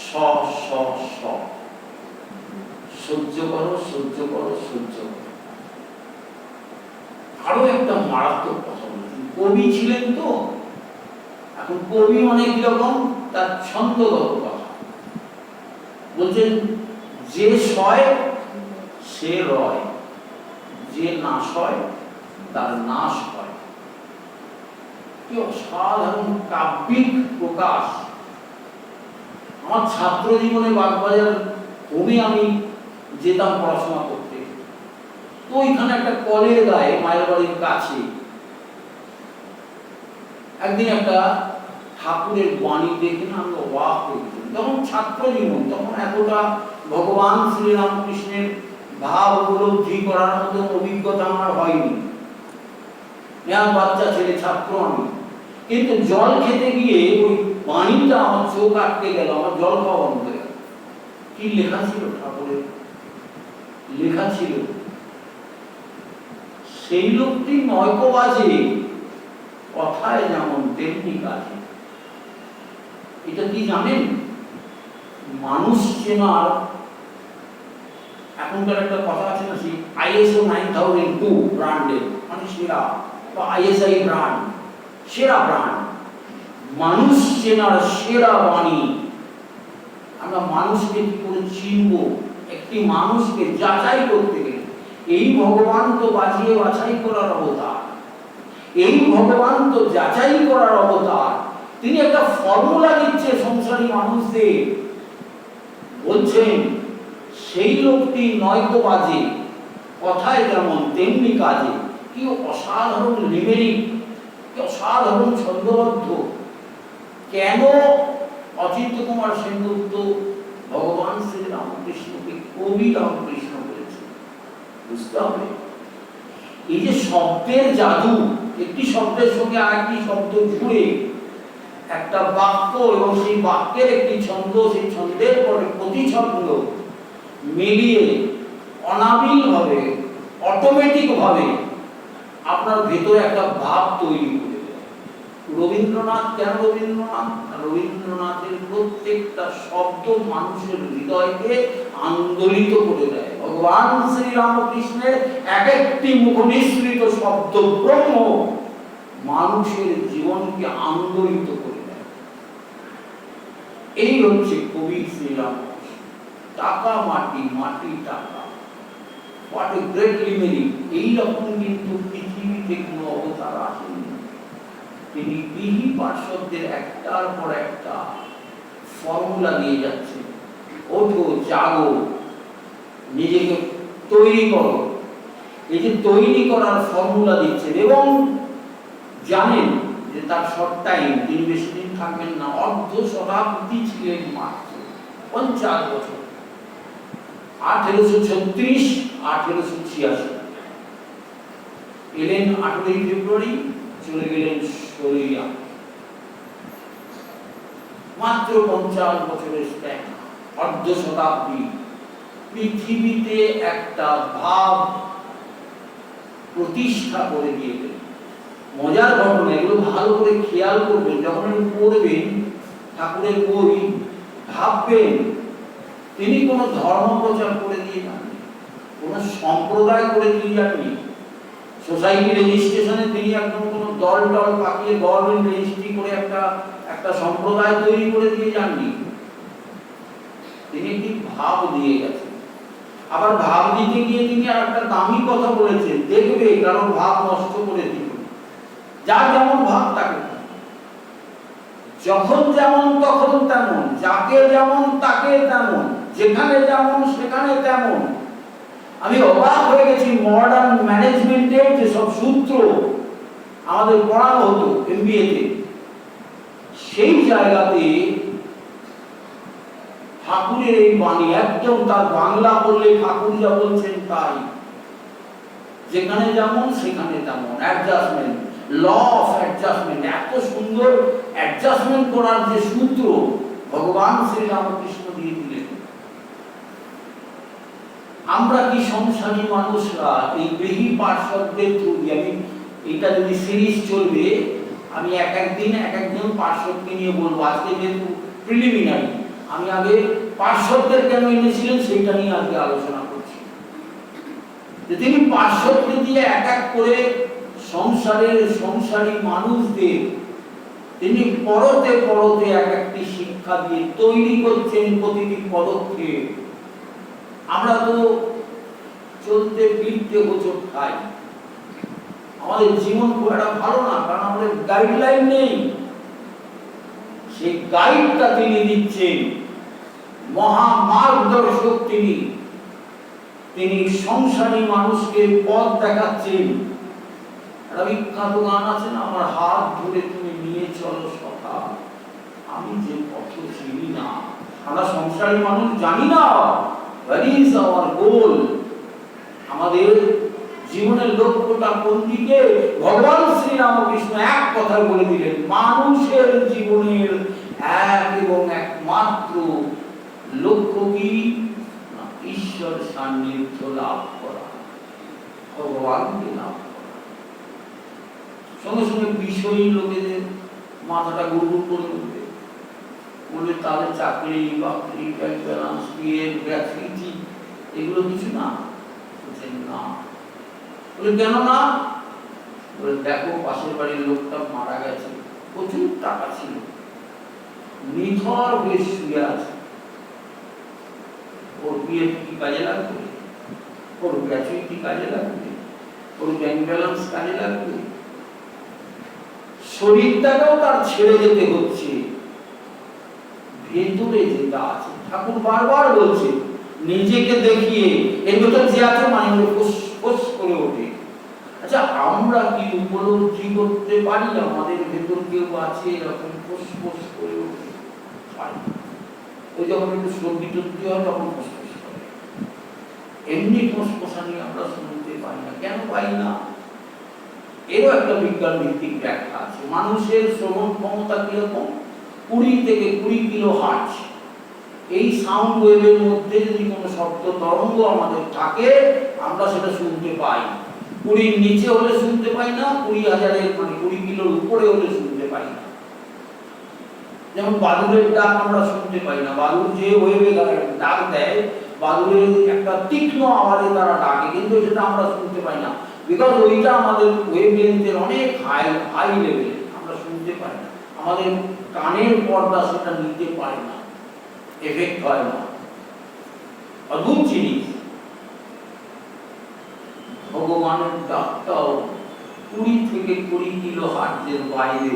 S1: স স স, সহ্য করো, সহ্য করো, সহ্য করো। আরো একটা মারাত্মক কথা বলছেন, কবি ছিলেন তো, এখন কবি অনেক রকম, তার ছন্দগত কথা বলছেন, যে সয় সে রয়, যে না সয় তার নাশ হয়। কি অসাধারণ কাব্যিক প্রকাশ! আমার ছাত্র জীবনে বাগবাজার হোমে আমি যেতাম পড়াশোনা করতে, তো ওইখানে একটা কলের গায়ে, মায়ের বাড়ির কাছে, একদিন একটা ঠাকুরের বাণী দেখে না আমি অবাক হয়ে গেছি। তখন ছাত্র জীবন, তখন এতটা ভগবান শ্রীরামকৃষ্ণের ভাব উপলব্ধি করার মতো অভিজ্ঞতা আমার হয়নি। বাচ্চা ছেলে, ছাত্র আমি। কিন্তু জল খেতে গিয়ে ওই পানিটা আমার চোখ আটকে গেল, আমার জল খাওয়া বন্ধ হয়ে গেল। কি লেখা ছিল ঠাকুরের? লেখা ছিল, সেই লোকটি নয়কো বাজে, কথায় যেমন তেমনি কাজে। এটা কি জানেন? মানুষ চেনার এখনকার একটা কথা আছে না, সেই ISO 9002 ব্র্যান্ডের মানে সেরা, বা ISI ব্র্যান্ড, সেরা ব্র্যান্ড, মানুষ চেনার সেরা বাণী। আমরা মানুষকে কি করে চিনব? একটি মানুষকে যাচাই করতে গেলে এই ভগবান তো বাজিয়ে বাছাই করার অবতার, এই ভগবান তো যাচাই করার অবতার। তিনি একটা ফর্মুলা দিচ্ছে সংসারী মানুষদের, বলছেন সেই লোকটি নয়তো বাজে, কথায় যেমন তেমনি কাজে। কি অসাধারণ লিমেরিক, কি অসাধারণ ছন্দবদ্ধ। কেন অচিন্ত কুমার সেনগুপ্ত ভগবান শ্রী রামকৃষ্ণকে কবি রামকৃষ্ণ বলেছে? বুঝতে হবে এই যে শব্দের জাদু, একটি শব্দের সঙ্গে আরেকটি শব্দ জুড়ে একটা বাক্য, এবং সেই বাক্যের একটি ছন্দ, সেই ছন্দের পরে প্রতিছন্দ মিলিয়ে অনাবিল ভাবে, অটোমেটিক ভাবে আপনার ভেতরে একটা ভাব তৈরি করে দেয়। রবীন্দ্রনাথ কেন রবীন্দ্রনাথ? রবীন্দ্রনাথের প্রত্যেকটা শব্দ মানুষের হৃদয়কে আন্দোলিত করে দেয়। ভগবান শ্রী রামকৃষ্ণের এক একটি মুখ নিঃসৃত শব্দ ব্রহ্ম মানুষের জীবনকে আন্দোলিত করে দেয়। এই হচ্ছে কবি শ্রীরামকৃষ্ণ। টাকা মাটি, মাটি টাকা, হোয়াট এ গ্রেট লিমেরিক। এইরকম কিন্তু পৃথিবীতে কোনো অবতার আসেনি। তিনি বিহি পার্শ্বদের একটার পর একটা ফর্মুলা দিয়ে যাচ্ছে, ওঠো, জাগো, নিজেকে তৈরি করো। এই যে তৈরি করার ফর্মুলা দিচ্ছেন, এবং জানেন যে তার শর্ট টাইম, তিনি বেশি দিন থাকবেন না, অর্ধ শতাব্দী ছিলেন মাত্র, 50 বছর, 1836 1886। এলেন 18 ফেব্রুয়ারি, চলে গেলেন 16 মাত্র 50 বছরের স্প্যান, অর্ধ শতাব্দী। পৃথিবীতে একটা ভাব প্রতিষ্ঠা করে দিয়ে গেলেন। মজার ঘটনা, এগুলো ভালো করে খেয়াল করবেন, যখন পড়বেন ঠাকুরের বই, ভাববেন তিনি কোনো ধর্ম প্রচার করে দিয়ে যাননি, কোনো সম্প্রদায় করে দিয়ে যাননি। সোসাইটি রেজিস্ট্রেশনে তিনি একদম কোনো দল টল পাকিয়ে গভর্নমেন্ট রেজিস্ট্রি করে একটা সম্প্রদায় তৈরি করে দিয়ে যাননি। তিনি একটি ভাব দিয়ে গেছেন। আবার ভাব দিতে গিয়ে তিনি আর একটা দামি কথা বলেছেন, দেখবে কারণ ভাব নষ্ট করে দিল। যার যেমন ভাব তাকে, যখন যেমন তখন তেমন, যাকে যেমন তাকে তেমন, যেখানে যেমন সেখানে তেমন। আমি অবাক হয়ে গেছি, মডার্ন ম্যানেজমেন্টের যে সব সূত্র আমাদের পড়ানো হতো MBA তে, সেই জায়গাতে ঠাকুরের এই বাণী একদম তার বাংলা বললে ঠাকুর যা বলছেন তাই, যেখানে যেমন সেখানে তেমন, অ্যাডজাস্টমেন্ট, ল অফ অ্যাডজাস্টমেন্ট। এত সুন্দর অ্যাডজাস্টমেন্ট করার যে সূত্র ভগবান শ্রী রামকৃষ্ণ দিয়ে দিলেন। আমরা কি সংসারী মানুষরা এই গৃহী পার্শ্বদের থ্রু দিয়ে, আমি এটা যদি সিরিজ চলবে, আমি এক একজন পার্শ্বদকে নিয়ে বলবো। আজকে যেহেতু প্রিলিমিনারি, আমি আগে পার্শ্বদের কেন এনেছিলেন সেইটা নিয়ে আজকে আলোচনা করছি। যে তিনি পার্শ্বদকে দিয়ে এক এক করে সংসারী মানুষদের তিনি পরতে পরতে এক একটি শিক্ষা দিয়ে তৈরি করছেন প্রতিটি পদক্ষেপ। আমরা তো চলতে ফিরতে হোঁচট খাই, আমাদের জীবন খুব একটা ভালো না, কারণ আমাদের গাইডলাইন নেই। সেই গাইডটা তিনি দিচ্ছেন, মহা মার্গদর্শক তিনি সংসারী মানুষকে পথ দেখাচ্ছেন। একটা বিখ্যাত গান আছে না, আমার হাত ধরে তুমি নিয়ে চলো সখা, আমি যে পথ চিনি না। আমরা সংসারী মানুষ জানি না হোয়াট ইজ আওয়ার গোল, আমাদের জীবনের লক্ষ্যটা কোন দিকে। ভগবান শ্রী রামকৃষ্ণ এক কথা বলে দিলেন, মানুষের জীবনের এক এবং একমাত্র লক্ষ্য কি? ঈশ্বর সান্নিধ্য লাভ করা, ভগবানকে লাভ করা। সঙ্গে সঙ্গে বিষয়ী লোকেদের মাথাটা গুড়গুড় করে উঠবে, বলে তাদের চাকরি বাকরি ব্যাংক ব্যালেন্স বিয়ে গ্র্যাচুইটি এগুলো কিছু না। বলছেন না। বলে কেন না? বলে দেখো পাশের বাড়ির লোকটা মারা গেছে, প্রচুর টাকা ছিল, নিথর হয়ে শুয়ে আছে, ওর বিয়ে কি কাজে লাগবে, ওর গ্র্যাচুইটি কাজে লাগবে, ওর ব্যাংক ব্যালেন্স কাজে লাগবে, শরীরটাকেও তার ছেড়ে যেতে হচ্ছে, ভেতরে যেটা আছে। ঠাকুর বারবার বলছে নিজেকে দেখিয়ে এর ভেতর যে আছে মানে ফোস করে ওঠে। আচ্ছা আমরা কি উপলব্ধি করতে পারি আমাদের ভেতর কেউ আছে এরকম ফোস করে ওঠে? পারি। ওই যখন একটু সর্দি টর্দি হয় তখন ফোস করে, এমনি ফোসফোসানি আমরা শুনতে পাই না। কেন পাই না? এরও একটা বিজ্ঞান ভিত্তিক ব্যাখ্যা আছে। মানুষের শ্রবণ ক্ষমতা কিরকম? 20 থেকে 20 কিলো হার্টজ। এই সাউন্ড ওয়েভের মধ্যে যদি কোনো শব্দ তরঙ্গ আমাদের থাকে আমরা সেটা শুনতে পাই। 20 নিচে হলে শুনতে পাই না, 20,000 মানে 20 কিলোর উপরে হলে শুনতে পাই না। যেমন বাদুড়ের ডাক আমরা শুনতে পাই না, বাদুড় যে ওয়েভে ডাক দেয়, বাদুড়ের একটা তীক্ষ্ণ আওয়াজে তারা ডাকে, কিন্তু সেটা আমরা শুনতে পাই না, বিকজ ওইটা আমাদের ওয়েভলেন্থের অনেক হাই লেভেলে, আমরা শুনতে পাই না, আমাদের কানের পর্দা সেটা নিতে পারে না, এফেক্ট হয় না। অদ্ভুত জিনিস। ভগবানের ডাকটাও 20 থেকে 20 কিলো হার্টজের বাইরে,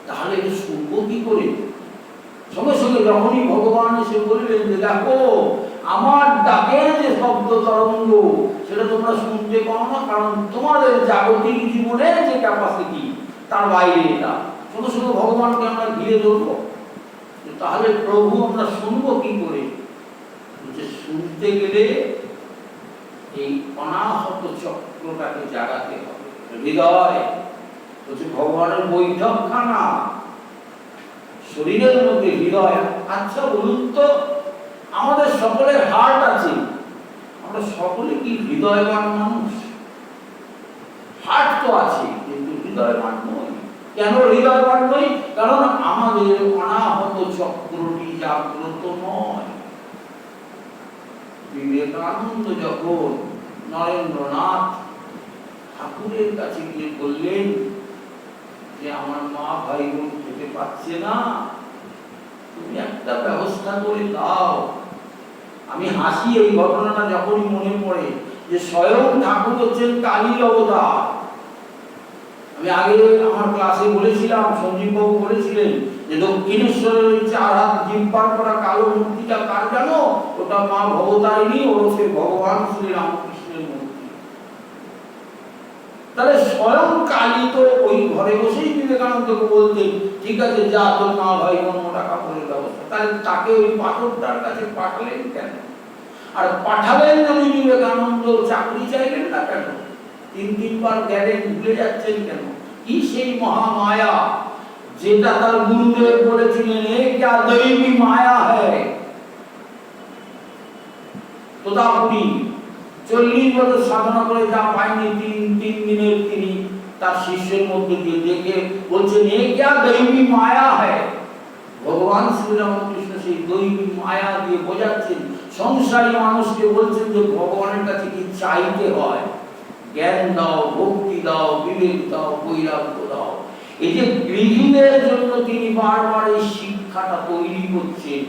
S1: তাহলে এটা শুনবো কি করে? সঙ্গে সঙ্গে যখনই ভগবান এসে বললেন যে দেখো আমার ডাকের যে শব্দ তরঙ্গ সেটা তোমরা শুনতে পাও না, কারণ তোমাদের জাগতিক জীবনের যে ক্যাপাসিটি তার বাইরে এটা। সঙ্গে সঙ্গে ভগবানকে আমরা ঘিরে ধরবো, তাহলে প্রভু আমরা শুনবো কি করে? যে শুনতে গেলে এই অনাহত চক্রটাকে জাগাতে হবে। হৃদয় হচ্ছে ভগবানের বৈঠকখানা, শরীরের মধ্যে হৃদয়। আচ্ছা বলুন তো, আমাদের সকলের হার্ট আছে, আমরা সকলে কি হৃদয়বান মানুষ? হার্ট তো আছে কিন্তু হৃদয়বান নই। কেন হৃদয়বান নই? কারণ আমাদের অনাহত চক্রটি জাগ্রত নয়। বিবেকানন্দ যখন নরেন্দ্রনাথ ঠাকুরের কাছে গিয়ে বললেন যে আমার মা ভাই বোন খেতে পাচ্ছে না, তুমি একটা ব্যবস্থা করে দাও। আমি হাসি এই ঘটনাটা যখনই মনে পড়ে যে স্বয়ং ঠাকুর হচ্ছেন কালীর অবতার। আমি আগে আমার ক্লাসে বলেছিলাম, সঞ্জীব বাবু বলেছিলেন যে দক্ষিণেশ্বরের ওই 4 হাত জিম্পার করা কালো মূর্তিটা কার জানো? ওটা মা ভবতারিণী ওরফে ভগবান শ্রী রামকৃষ্ণের মূর্তি। তাহলে স্বয়ং কালী তো ওই ঘরে বসেই বিবেকানন্দকে বলতেন ঠিক আছে যা তোর মা ভাই বোন টাকা করে ব্যবস্থা। তাহলে তাকে ওই পাথরটার কাছে পাঠালেন কেন? আর পাঠালেন যদি বিবেকানন্দ চাকরি চাইলেন না কেন? 3 বার গেলেন, ভুলে যাচ্ছেন কেন? কি সেই মহামায়া যেটা তার গুরুদেব বলেছিলেন এ क्या दैवी माया है। তোতাপুরি 40 বছর সাধনা করে যা পায়নি 3 দিনের তিনি তার শিষ্যের মধ্যে দিয়ে দেখে বলছেন এ क्या दैवी माया है। ভগবান শ্রী রামকৃষ্ণ সেই দৈবী মায়া দিয়ে বোঝাচ্ছেন, সংসারী মানুষকে বলছেন যে ভগবানের কাছে কি চাইতে হয়, জ্ঞান দাও, ভক্তি দাও, বিবেক দাও, বৈরাগ্য দাও। এই যে গৃহীদের জন্য তিনি বারবার এই শিক্ষাটা তৈরি করছেন,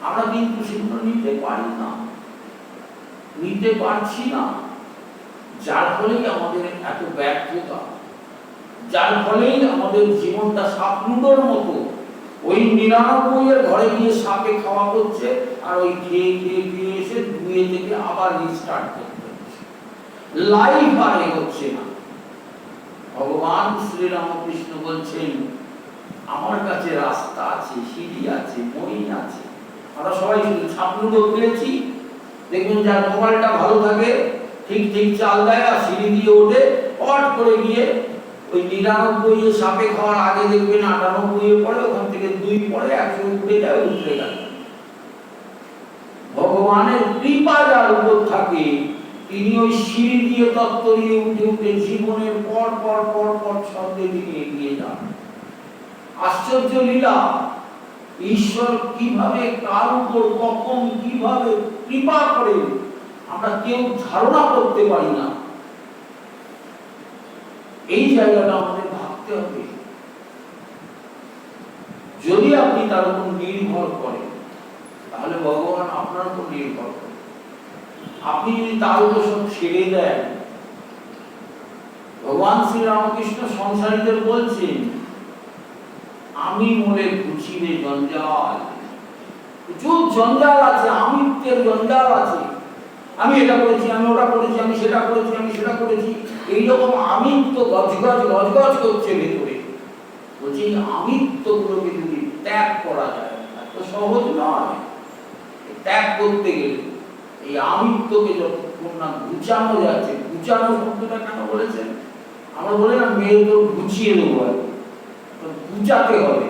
S1: আমরা কিন্তু সেগুলো নিতে পারি না, নিতে পারছি না, যার ফলেই আমাদের এত ব্যর্থতা, যার ফলেই আমাদের জীবনটা সাপলুটোর মতো। ওই 99 ঘরে গিয়ে সাপে খাওয়া করছে, আর ওই খেয়ে খেয়ে খেয়ে এসে 2 থেকে আবার রিস্টার্ট করতে হচ্ছে, লাইফ আর এগোচ্ছে না। ভগবান শ্রী রামকৃষ্ণ বলছেন আমার কাছে রাস্তা আছে, সিঁড়ি আছে, মই আছে। আমরা সবাই ছাপলুডো খেলেছি, দেখবেন যার কপালটা ভালো থাকে ঠিক ঠিক চাল দেয় আর সিঁড়ি দিয়ে ওঠে, পট করে গিয়ে ওই 99 সাপে খাওয়ার আগে দেখবেন 98 পড়ে, ওখান থেকে 2 পড়ে 100 উঠে যায়, উঠে গেল। ভগবানের কৃপা যার উপর থাকে তিনি ওই সিঁড়ি দিয়ে তত্ত্বরিয়ে উঠে উঠে জীবনের পর পর পর পর ছন্দে দিকে এগিয়ে যান। আশ্চর্য লীলা, ঈশ্বর কিভাবে কার উপর কখন কিভাবে কৃপা করে আমরা কেউ ধারণা করতে পারি না। এই জায়গাটা আমাদের ভাবতে হবে। যদি আপনি তার উপর নির্ভর করেন তাহলে ভগবান আপনার উপর নির্ভর করেন। আপনি যদি তার উপর সব ছেড়ে দেন, ভগবান শ্রী রামকৃষ্ণ সংসারীদের বলছেন, আমি মনে ঘুচিবে জঞ্জাল। প্রচুর জঞ্জাল আছে, আমিত্বের জঞ্জাল আছে। আমি এটা করেছি, আমি ওটা করেছি, আমি সেটা করেছি, আমি সেটা করেছি, এইরকম আমিত্ব গজগজ গজগজ করছে ভেতরে। বলছি আমিত্বগুলোকে যদি ত্যাগ করা যায়, এত সহজ নয়। ত্যাগ করতে গেলে এই আমিত্বকে যতক্ষণ না গুছানো যাচ্ছে, গুছানো শব্দটা কেন বলেছেন? আমরা বলি না মেয়ে তো গুছিয়ে দেবো, গুছাতে হবে,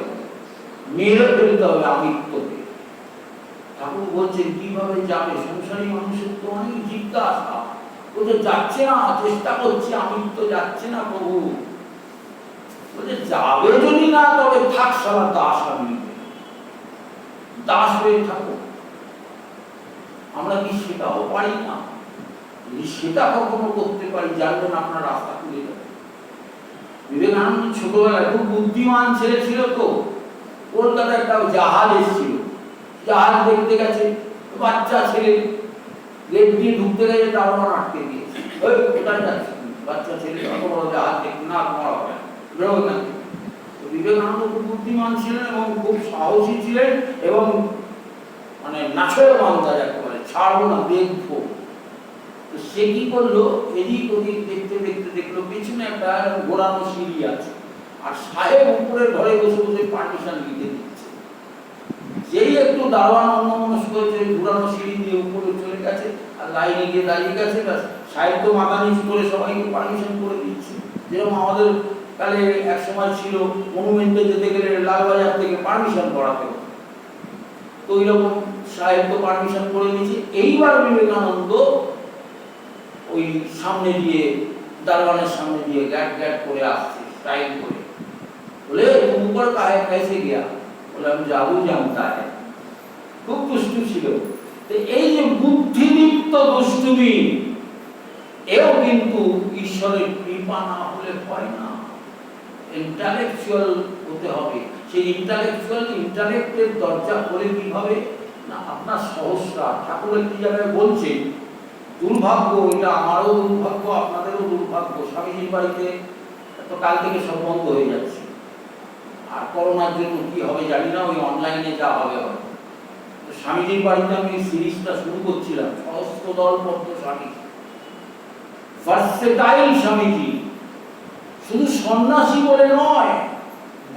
S1: মেরে ফেলতে হবে আমিত্বকে। ঠাকুর বলছেন কিভাবে যাবে? সংসারী মানুষের তো অনেক জিজ্ঞাসা, ও যে যাচ্ছে না, চেষ্টা করছে, আমিত্ব যাচ্ছে না প্রভু। বলছে যাবে যদি না, তবে থাক সারা দাস, আমি দাস হয়ে থাকো। আমরা কি সেটাও পারি না? সেটা কখনো করতে পারি, জানবেন আপনার রাস্তা খুলে যাবে। বিবেকানন্দ ছোটবেলায় খুব বুদ্ধিমান ছেলে ছিল তো, কলকাতায় একটা জাহাজ এসেছিল, জাহাজ দেখতে গেছে, বাচ্চা ছেলে গেট দিয়ে ঢুকতে গেছে, দারোয়ান আটকে দিয়েছে। ওই কোথায় যাচ্ছে? বাচ্চা ছেলে অত বড় জাহাজ দেখতে না, তোমার হবে না, বেরোবে না। বিবেকানন্দ খুব বুদ্ধিমান ছিলেন এবং খুব সাহসী ছিলেন এবং মানে নাছর বান্দা যাকে বলে, ছাড়বো না, দেখবো। তো সে কি করলো, এদিক ওদিক দেখতে দেখতে দেখলো পেছনে একটা ঘোরানো সিঁড়ি আছে, আর সাহেব উপরের ঘরে বসে বসে পার্টিশন লিখে দিচ্ছে। যেই একটু দারোয়ান অন্যমনস্ক হয়েছে, ঘোরানো সিঁড়ি দিয়ে উপরে চলে গেছে আর লাইনে গিয়ে দাঁড়িয়ে গেছে, সাহেব তো মাথা নিচু করে সবাইকে পারমিশন করে দিচ্ছে। যেরকম আমাদের কালে এক সময় ছিল, মনুমেন্টে যেতে গেলে লালবাজার থেকে পারমিশন করাতে হতো, তো ওই রকম সাহেব তো পারমিশন করে দিয়েছে। এইবার বিবেকানন্দ ওই সামনে দিয়ে, দারোয়ানের সামনে দিয়ে গ্যাট গ্যাট করে আসছে, স্টাইল করে। বলে তুম উপর কাহে कैसे गया? বলে আমি যাবো জানতা है। খুব দুষ্টু ছিল। তো এই যে বুদ্ধিদীপ্ত দুষ্টুমি, এও কিন্তু ঈশ্বরের কৃপা না হলে হয় না। ইন্টালেকচুয়াল হতে হবে। সেই ইন্টালেক্টের দরজা খুলে কিভাবে না, আপনার সহস্রা। ঠাকুর একটি জায়গায় বলছেন, দুর্ভাগ্য, এটা আমারও দুর্ভাগ্য, আপনাদেরও দুর্ভাগ্য, স্বামীজির বাড়িতে তো কাল থেকে সব বন্ধ হয়ে যাচ্ছে। আর করোনার জন্য কি হবে জানি না, ওই অনলাইনে যা হবে হবে। তো স্বামীজির বাড়িতে আমি সিরিজটা শুরু করছিলাম, সহস্রদল পদ্ম স্বামী, ভার্সেটাইল স্বামীজি। শুধু সন্ন্যাসী বলে নয়,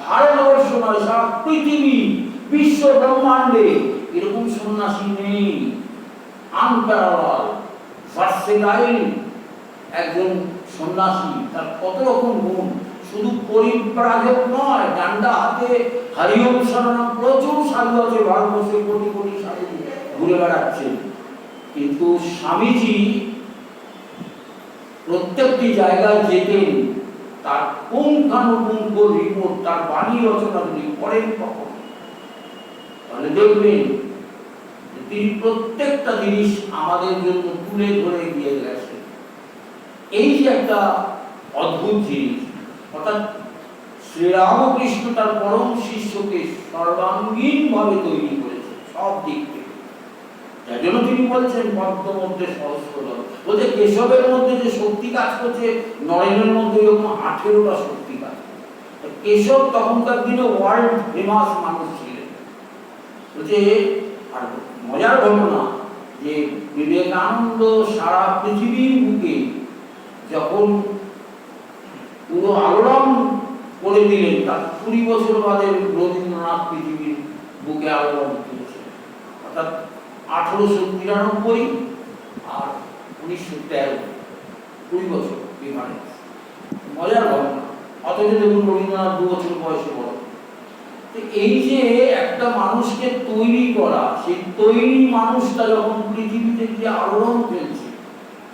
S1: ভারতবর্ষ নয়, সারা পৃথিবী, বিশ্ব ব্রহ্মাণ্ডে এরকম সন্ন্যাসী নেই। আনপ্যারালাল, ভার্সেটাইল একজন সন্ন্যাসী। তার কত রকম গুণ, শুধু পরিব্রাজক নয়, ডান্ডা হাতে হরিওম শরণম, প্রচুর সাধু আছে ভারতবর্ষে, কোটি কোটি সাধু ঘুরে বেড়াচ্ছেন। কিন্তু স্বামীজি প্রত্যেকটি জায়গায় যেতেন, তার পুঙ্খানুপুঙ্খ রিপোর্ট, তার বাণী রচনা যদি পড়েন কখন, তাহলে দেখবেন তিনি প্রত্যেকটা জিনিস আমাদের জন্য তুলে ধরে দিয়ে গেছে। এই যে একটা অদ্ভুত জিনিস, অর্থাৎ শ্রীরামকৃষ্ণ তার পরম শিষ্যকে সর্বাঙ্গীন ভাবে তৈরি করেছে সব দিক থেকে। যার জন্য তিনি বলছেন পদ্ম মধ্যে সহস্রদল। বলছে কেশবের মধ্যে যে শক্তি কাজ করছে, নরেনের মধ্যে এরকম 18টা শক্তি কাজ করছে। কেশব তখনকার দিনে ওয়ার্ল্ড ফেমাস মানুষ ছিলেন। বলছে, আর মজার ঘটনা যে বিবেকানন্দ সারা পৃথিবীর বুকে যখন পুরো আলোড়ন করে দিলেন। তার 20 বছর বাদে রবীন্দ্রনাথ পৃথিবীর বুকে আলোড়ন তুলেছিলেন। অর্থাৎ 1893 আর 1913, 20 বছর ডিফারেন্স। মজার ঘটনা। অথচ দেখুন রবীন্দ্রনাথ 2 বছর বয়সে বড়। এই যে একটা মানুষকে তৈরি করা, সেই তৈরি মানুষটা যখন পৃথিবীতে গিয়ে আলোড়ন ফেলছে,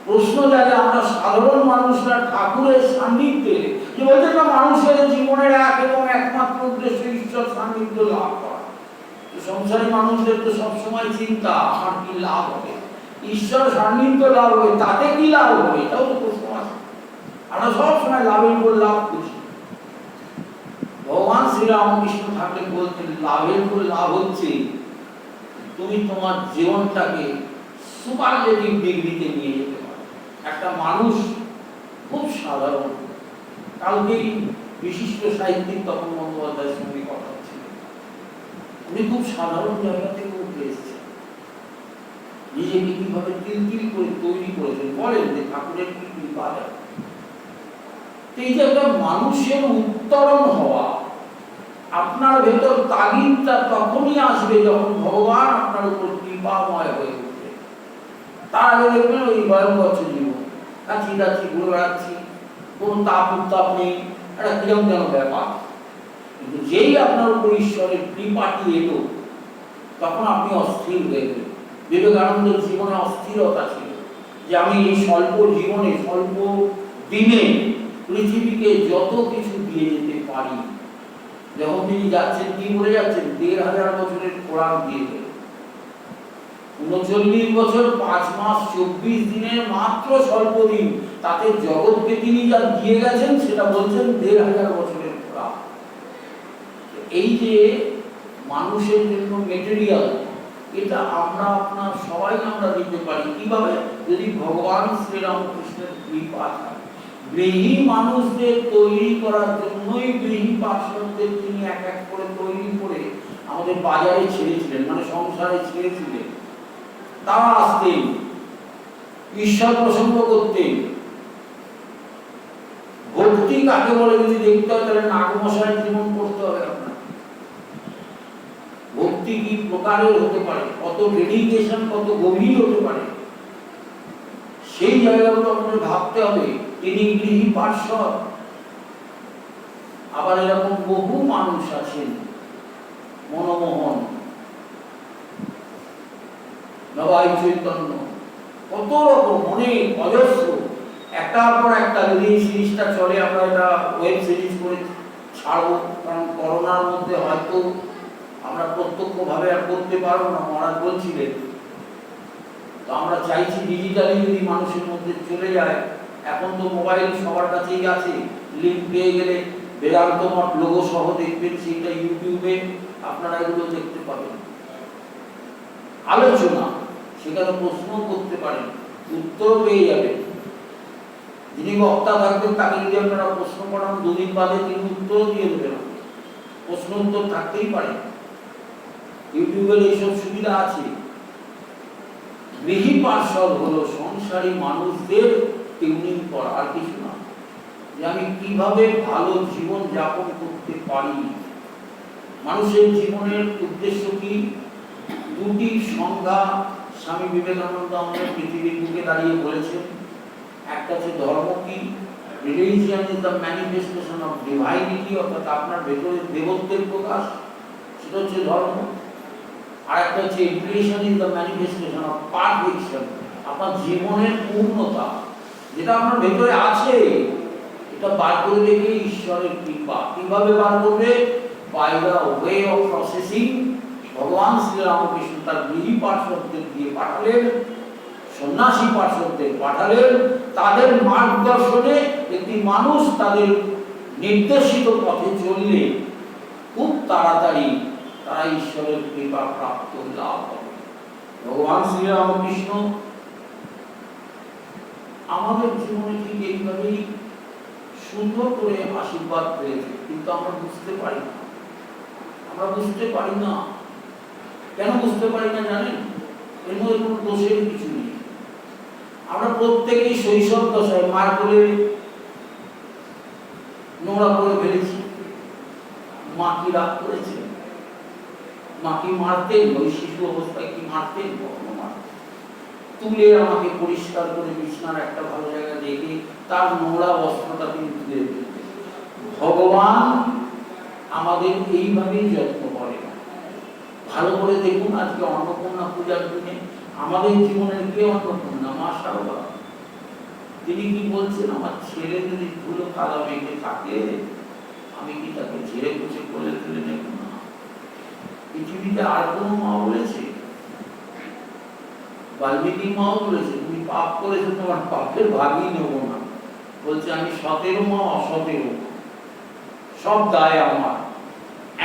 S1: প্রশ্ন জাগে আমরা সাধারণ মানুষরা ঠাকুরের সান্নিধ্যে, যে বলছে না মানুষের জীবনের এক এবং একমাত্র উদ্দেশ্য ঈশ্বর সান্নিধ্য লাভ করা। সংসারী মানুষদের তো সবসময় চিন্তা আমার কি লাভ হবে, ঈশ্বর সান্নিধ্য লাভ হবে তাতে কি লাভ হবে, এটাও তো প্রশ্ন আছে। আমরা সবসময় লাভের উপর লাভ করছি। ভগবান শ্রীরামকৃষ্ণ থাকলে বলতেন লাভের উপর লাভ হচ্ছে তুমি তোমার জীবনটাকে সুপারলেটিভ ডিগ্রিতে নিয়ে যেতে পারো। একটা মানুষ খুব সাধারণ, কালকেই বিশিষ্ট সাহিত্যিক তপন বন্দ্যোপাধ্যায়ের সঙ্গে কথা হচ্ছিল, উনি খুব সাধারণ জায়গা থেকে উঠে এসেছেন, নিজেকে কিভাবে তিল করে তৈরি করেছেন, বলেন যে ঠাকুরের কি কৃপা দেয়। এই যে একটা মানুষের উত্তরণ হওয়া, আপনার ভেতর তাগিদটা তখনই আসবে যখন ভগবান আপনার উপর কৃপাময় হয়ে উঠবে। তার আগে দেখবেন ওই ভয়ঙ্কর জীবন, কাছি কাছি ঘুরে বেড়াচ্ছি, কোনো তাপ উত্তাপ নেই, একটা কিরম যেন ব্যাপার। কিন্তু যেই আপনার উপর ঈশ্বরের কৃপাটি এলো তখন আপনি অস্থির হয়ে গেলেন। বিবেকানন্দের জীবনে অস্থিরতা ছিল যে আমি এই স্বল্প জীবনে স্বল্প দিনে পৃথিবীকে যত কিছু দিয়ে যেতে পারি। যখন তিনি যাচ্ছেন কি বলে যাচ্ছেন, 1500 বছরের কোরআন দিয়ে দেন, 39 বছর 5 মাস 24 দিনের মাত্র স্বল্প দিন, তাতে জগৎকে তিনি যা দিয়ে গেছেন সেটা বলছেন 1500 বছরের কোরআন। এই যে মানুষের জন্য মেটেরিয়াল, এটা আমরা আপনার সবাই আমরা দিতে পারি কিভাবে, যদি ভগবান শ্রীরামকৃষ্ণের কৃপা থাকে। গৃহী মানুষদের তৈরি করার জন্যই গৃহী পার্শ্বদের তিনি এক এক করে তৈরি করে আমাদের বাজারে ছেড়েছিলেন, মানে সংসারে ছেড়েছিলেন। তারা আসতেন, ঈশ্বর প্রসঙ্গ করতেন। ভক্তি কাকে বলে যদি দেখতে হয় তাহলে নাগমশাই জীবন করতে হবে আপনার। ভক্তি কি প্রকারের হতে পারে, কত ডেডিকেশন, কত গভীর হতে পারে, সেই জায়গাগুলো আমাদের ভাবতে হবে। তিনি গৃহী পার্শ্বদ। আবার এরকম বহু মানুষ আছেন, মনমোহন, নবাই চৈতন্য, কত রকম অনেক অজস্র, একটার পর একটা। যদি এই সিরিজটা চলে আমরা এটা ওয়েব সিরিজ করে ছাড়বো, কারণ করোনার মধ্যে হয়তো আমরা প্রত্যক্ষভাবে আর করতে পারবো না, মহারাজ বলছিলেন। তো আমরা চাইছি ডিজিটালি যদি মানুষের মধ্যে চলে যায়। এখন তো মোবাইল সবার কাছেই আছে, লিঙ্ক পেয়ে গেলে বেদান্ত মঠ লোগো সহ দেখবেন, সেইটা ইউটিউবে আপনারা এগুলো দেখতে পাবেন। আলোচনা, সেখানে প্রশ্ন করতে পারেন, উত্তর পেয়ে যাবেন। যিনি বক্তা থাকবেন তাকে যদি আপনারা প্রশ্ন করান, 2 দিন বাদে তিনি উত্তর দিয়ে দেবেন। প্রশ্ন উত্তর থাকতেই পারে, ইউটিউবের এইসব সুবিধা আছে। গৃহী পার্শ্বদ হলো সংসারী মানুষদের টিউনিং করা, আর কিছু না। যে আমি কিভাবে ভালো জীবন যাপন করতে পারি। মানুষের জীবনের উদ্দেশ্য কি? 2টি সংজ্ঞা স্বামী বিবেকানন্দ আমাদের পৃথিবীর বুকে দাঁড়িয়ে বলেছেন। একটা হচ্ছে ধর্ম কি, religion is the manifestation of divinity, অর্থাৎ আপনার ভেতরে দেবত্বের প্রকাশ, সেটা হচ্ছে ধর্ম। আর একটা হচ্ছে education is the manifestation of perfection, আপনার জীবনের পূর্ণতা যেটা আপনার ভেতরে আছে, এটা বার করে রেখে ঈশ্বরের কৃপা। কিভাবে বার করবে? By the way of processing. ভগবান শ্রীরামকৃষ্ণ তার গৃহী পার্শ্বদের দিয়ে পাঠালেন, সন্ন্যাসী পার্শ্বদের পাঠালেন, তাদের মার্গদর্শনে একটি মানুষ তাদের নির্দেশিত পথে চললে খুব তাড়াতাড়ি তারা ঈশ্বরের কৃপা প্রাপ্ত লাভ হবে। ভগবান শ্রীরামকৃষ্ণ আমাদের জীবনে ঠিক এইভাবেই সুন্দর করে আশীর্বাদ পেয়েছে, কিন্তু আমরা বুঝতে পারি না। আমরা বুঝতে পারি না। কেন বুঝতে পারি না জানেন? এর মধ্যে কোনো দোষের কিছু নেই। আমরা প্রত্যেকেই শৈশব দশায় মার করে নোংরা করে ফেলেছি, মা কি রাগ করেছেন? মা কি মারতেন? ওই শিশু অবস্থায় কি মারতেন? কখনো মারতেন? তুলে আমাকে পরিষ্কার করে বিছানার একটা ভালো জায়গা রেখে তার নোংরা বস্ত্রটা তিনি তুলে দিতেন। ভগবান আমাদের এইভাবেই যত্ন করেন। ভালো করে দেখুন, আজকে অন্নপূর্ণা পূজার দিনে আমাদের জীবনের কে অন্নপূর্ণা? মা সারদা। তিনি কি বলছেন? আমার ছেলে যদি ধুলো কাদা মেঘে থাকে, আমি কি তাকে ঝেড়ে বুঝে কোলে তুলে নেব না? পৃথিবীতে আর কোনো মা বলেছে? বাল্মীকি মাও বলেছে তুমি পাপ করেছো, তোমার পাপের ভাগই নেব না। বলছে আমি সতেরো মা অসতেরো, সব দায় আমার।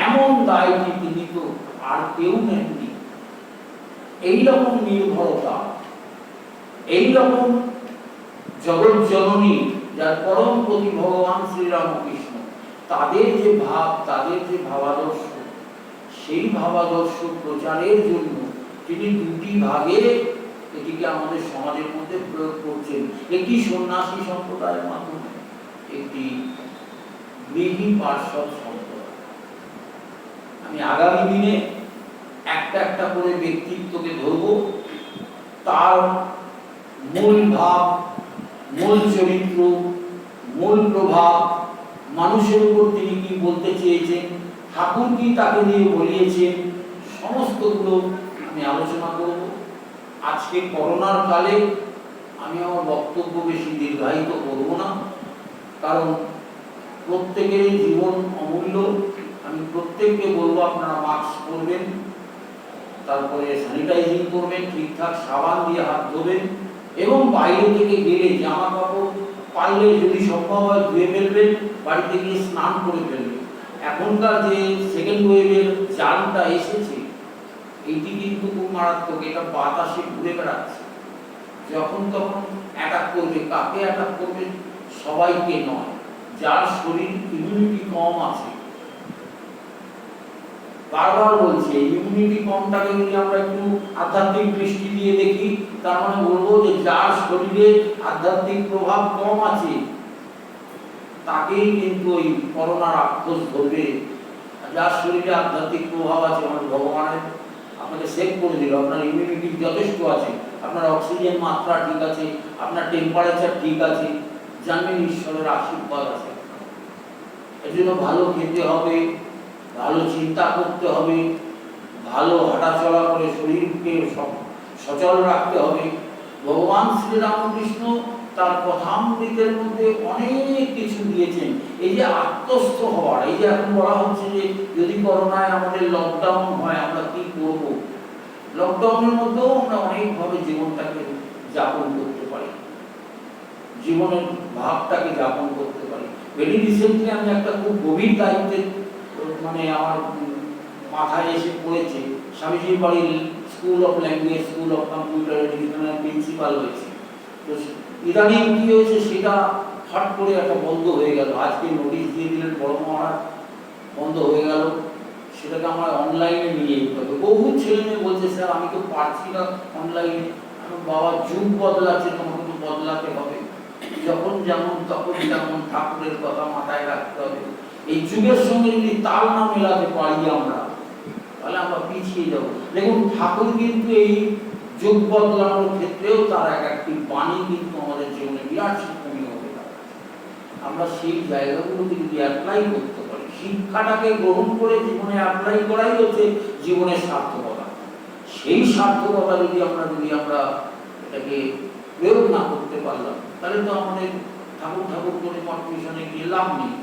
S1: এমন দায় কি তিনি তো আর কেউ নেননি। এইরকম নির্ভরতা, এইরকম জগৎ জননী, যার পরম প্রতি ভগবান শ্রীরামকৃষ্ণ, তাদের যে ভাব, তাদের যে ভাবাদর্শ, সেই ভাবাদর্শ প্রচারের জন্য তিনি দুটি ভাগে এটিকে আমাদের সমাজের মধ্যে প্রয়োগ করছেন। একটি সন্ন্যাসী সম্প্রদায়ের মাধ্যমে, একটি গৃহী পার্শ্বদ সম্প্রদায়। আমি আগামী দিনে একটা একটা করে ব্যক্তিত্বকে ধরব, তার মূল ভাব, মূল চরিত্র, মূল প্রভাব, মানুষের উপর তিনি কি বলতে চেয়েছেন, ঠাকুর কি তাকে দিয়ে বলিয়েছেন, সমস্তগুলো আমি আলোচনা করব। আজকে করোনার কালে আমি আমার বক্তব্য বেশি দীর্ঘায়িত করব না, কারণ প্রত্যেকেরই জীবন অমূল্য। আমি প্রত্যেককে বলবো আপনারা মাস্ক পরবেন, তারপরে স্যানিটাইজিং করবেন, ঠিকঠাক সাবান দিয়ে হাত ধোবেন, এবং বাইরে থেকে গেলে জামা কাপড় পারলে যদি সম্ভব হয় ধুয়ে ফেলবেন, বাড়িতে গিয়ে স্নান করে ফেলবেন। এখনকার যে সেকেন্ড ওয়েভের জানটা এসেছে, এইটি কিন্তু খুব মারাত্মক। এটা বাতাসে ঘুরে বেড়াচ্ছে, যখন তখন অ্যাটাক করবে। কাকে অ্যাটাক করবে? সবাইকে নয়, যার শরীর ইমিউনিটি কম আছে। বারবার বলছি, ইমিউনিটি কমটাকে যদি আমরা একটু আধ্যাত্মিক দৃষ্টি দিয়ে দেখি, তার মানে বলবো যে যার শরীরে আধ্যাত্মিক প্রভাব কম আছে, তাকেই কিন্তু ওই করোনার আক্রোশ ধরবে। যার শরীরে আধ্যাত্মিক প্রভাব আছে, মানে ভগবানের আপনাকে সেভ করে দিল, আপনার ইমিউনিটি যথেষ্ট আছে, আপনার অক্সিজেন মাত্রা ঠিক আছে, আপনার টেম্পারেচার ঠিক আছে, জানবেন ঈশ্বরের আশীর্বাদ আছে। এর জন্য ভালো খেতে হবে, ভালো চিন্তা করতে হবে, ভালো হাঁটাচলা করে শরীরকে সচল রাখতে হবে। ভগবান শ্রীরামকৃষ্ণ তার কথামৃতের মধ্যে অনেক কিছু দিয়েছেন। এই যে আত্মস্থ হওয়ার, এই যে এখন বলা হচ্ছে যে যদি করোনায় আমাদের লকডাউন হয় আমরা কি করব, লকডাউনের মধ্যেও আমরা অনেকভাবে জীবনটাকে যাপন করতে পারি, জীবনের ভাবটাকে যাপন করতে পারি। ভেরি রিসেন্টলি আমি একটা খুব গভীর দায়িত্বের মানে আমার মাথায় এসে পড়েছে। স্বামীজির বাড়ির school of language, school of computer এডুকেশনের প্রিন্সিপাল হয়েছে। তো ইদানিং কি হয়েছে, সেটা হট করে একটা বন্ধ হয়ে গেল। আজকে নোটিশ দিয়ে দিলেন বড় মহারাজ, বন্ধ হয়ে গেল। সেটাকে আমার অনলাইনে নিয়ে যেতে হবে। বহু ছেলে মেয়ে বলছে স্যার আমি তো পারছি না অনলাইনে। বাবা, যুগ বদলাচ্ছে, তোমাকে তো বদলাতে হবে। যখন যেমন তখন যেমন, ঠাকুরের কথা মাথায় রাখতে হবে। এই যুগের সঙ্গে যদি তাল না মেলাতে পারি আমরা, তাহলে আমরা পিছিয়ে যাব। দেখুন, ঠাকুর কিন্তু এই যুগ বদলানোর ক্ষেত্রেও তার একটি বাণী কিন্তু আমাদের জীবনে বিরাট শিক্ষণীয় হতে পারে। আমরা সেই জায়গাগুলোকে যদি অ্যাপ্লাই করতে পারি, শিক্ষাটাকে গ্রহণ করে জীবনে অ্যাপ্লাই করাই হচ্ছে জীবনের সার্থকতা। সেই সার্থকতা যদি আমরা এটাকে প্রয়োগ না করতে পারলাম, তাহলে তো আমাদের ঠাকুর ঠাকুর করে মঠ মিশনে গিয়ে লাভ নেই।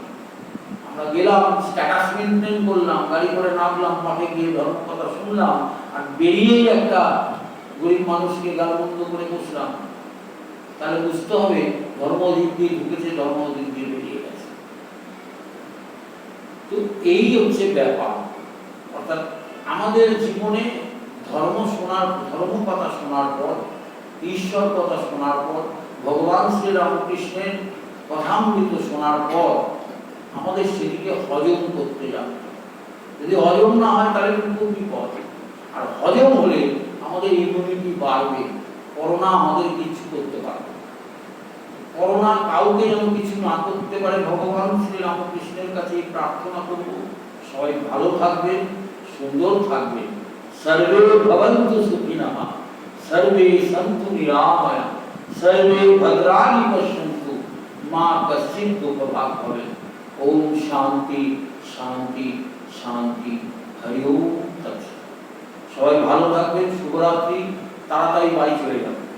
S1: আমরা গেলাম, স্ট্যাটাস মেনটেন করলাম, গাড়ি করে নামলাম, মঠে গিয়ে ধর্ম কথা শুনলাম, আর বেরিয়েই একটা গরিব মানুষকে গালমন্দ করে বসলাম, তাহলে বুঝতে হবে ধর্ম দিক দিয়ে ঢুকেছে, ধর্ম দিক দিয়ে বেরিয়ে গেছে। তো এই হচ্ছে ব্যাপার। অর্থাৎ আমাদের জীবনে ধর্ম কথা শোনার পর, ঈশ্বর কথা শোনার পর, ভগবান শ্রীরামকৃষ্ণের কথামৃত শোনার পর আমাদের সেটিকে হজম করতে যাবে। যদি হজম না হয় তাহলে কিন্তু বিপদ। আর হজম হলে আমাদের ইমিউনিটি বাড়বে, করোনা আমাদের কিছু করতে পারবে। করোনা কাউকে যেন কিছু না করতে পারে, ভগবান শ্রীরামকৃষ্ণের কাছে প্রার্থনা করব, সবাই ভালো থাকবেন, সুন্দর থাকবেন। সর্বে ভবন্তু সুখিনঃ, সর্বে সন্তু নিরাময়া, সর্বে ভদ্রাণি পশ্যন্তু, মা কশ্চিৎ দুঃখভাগ্ ভবেৎ। ওম শান্তি শান্তি শান্তি। হরি ওম তৎসৎ। সবাই ভালো থাকবেন, শুভরাত্রি। তাড়াতাড়ি বাড়ি চলে যাবেন।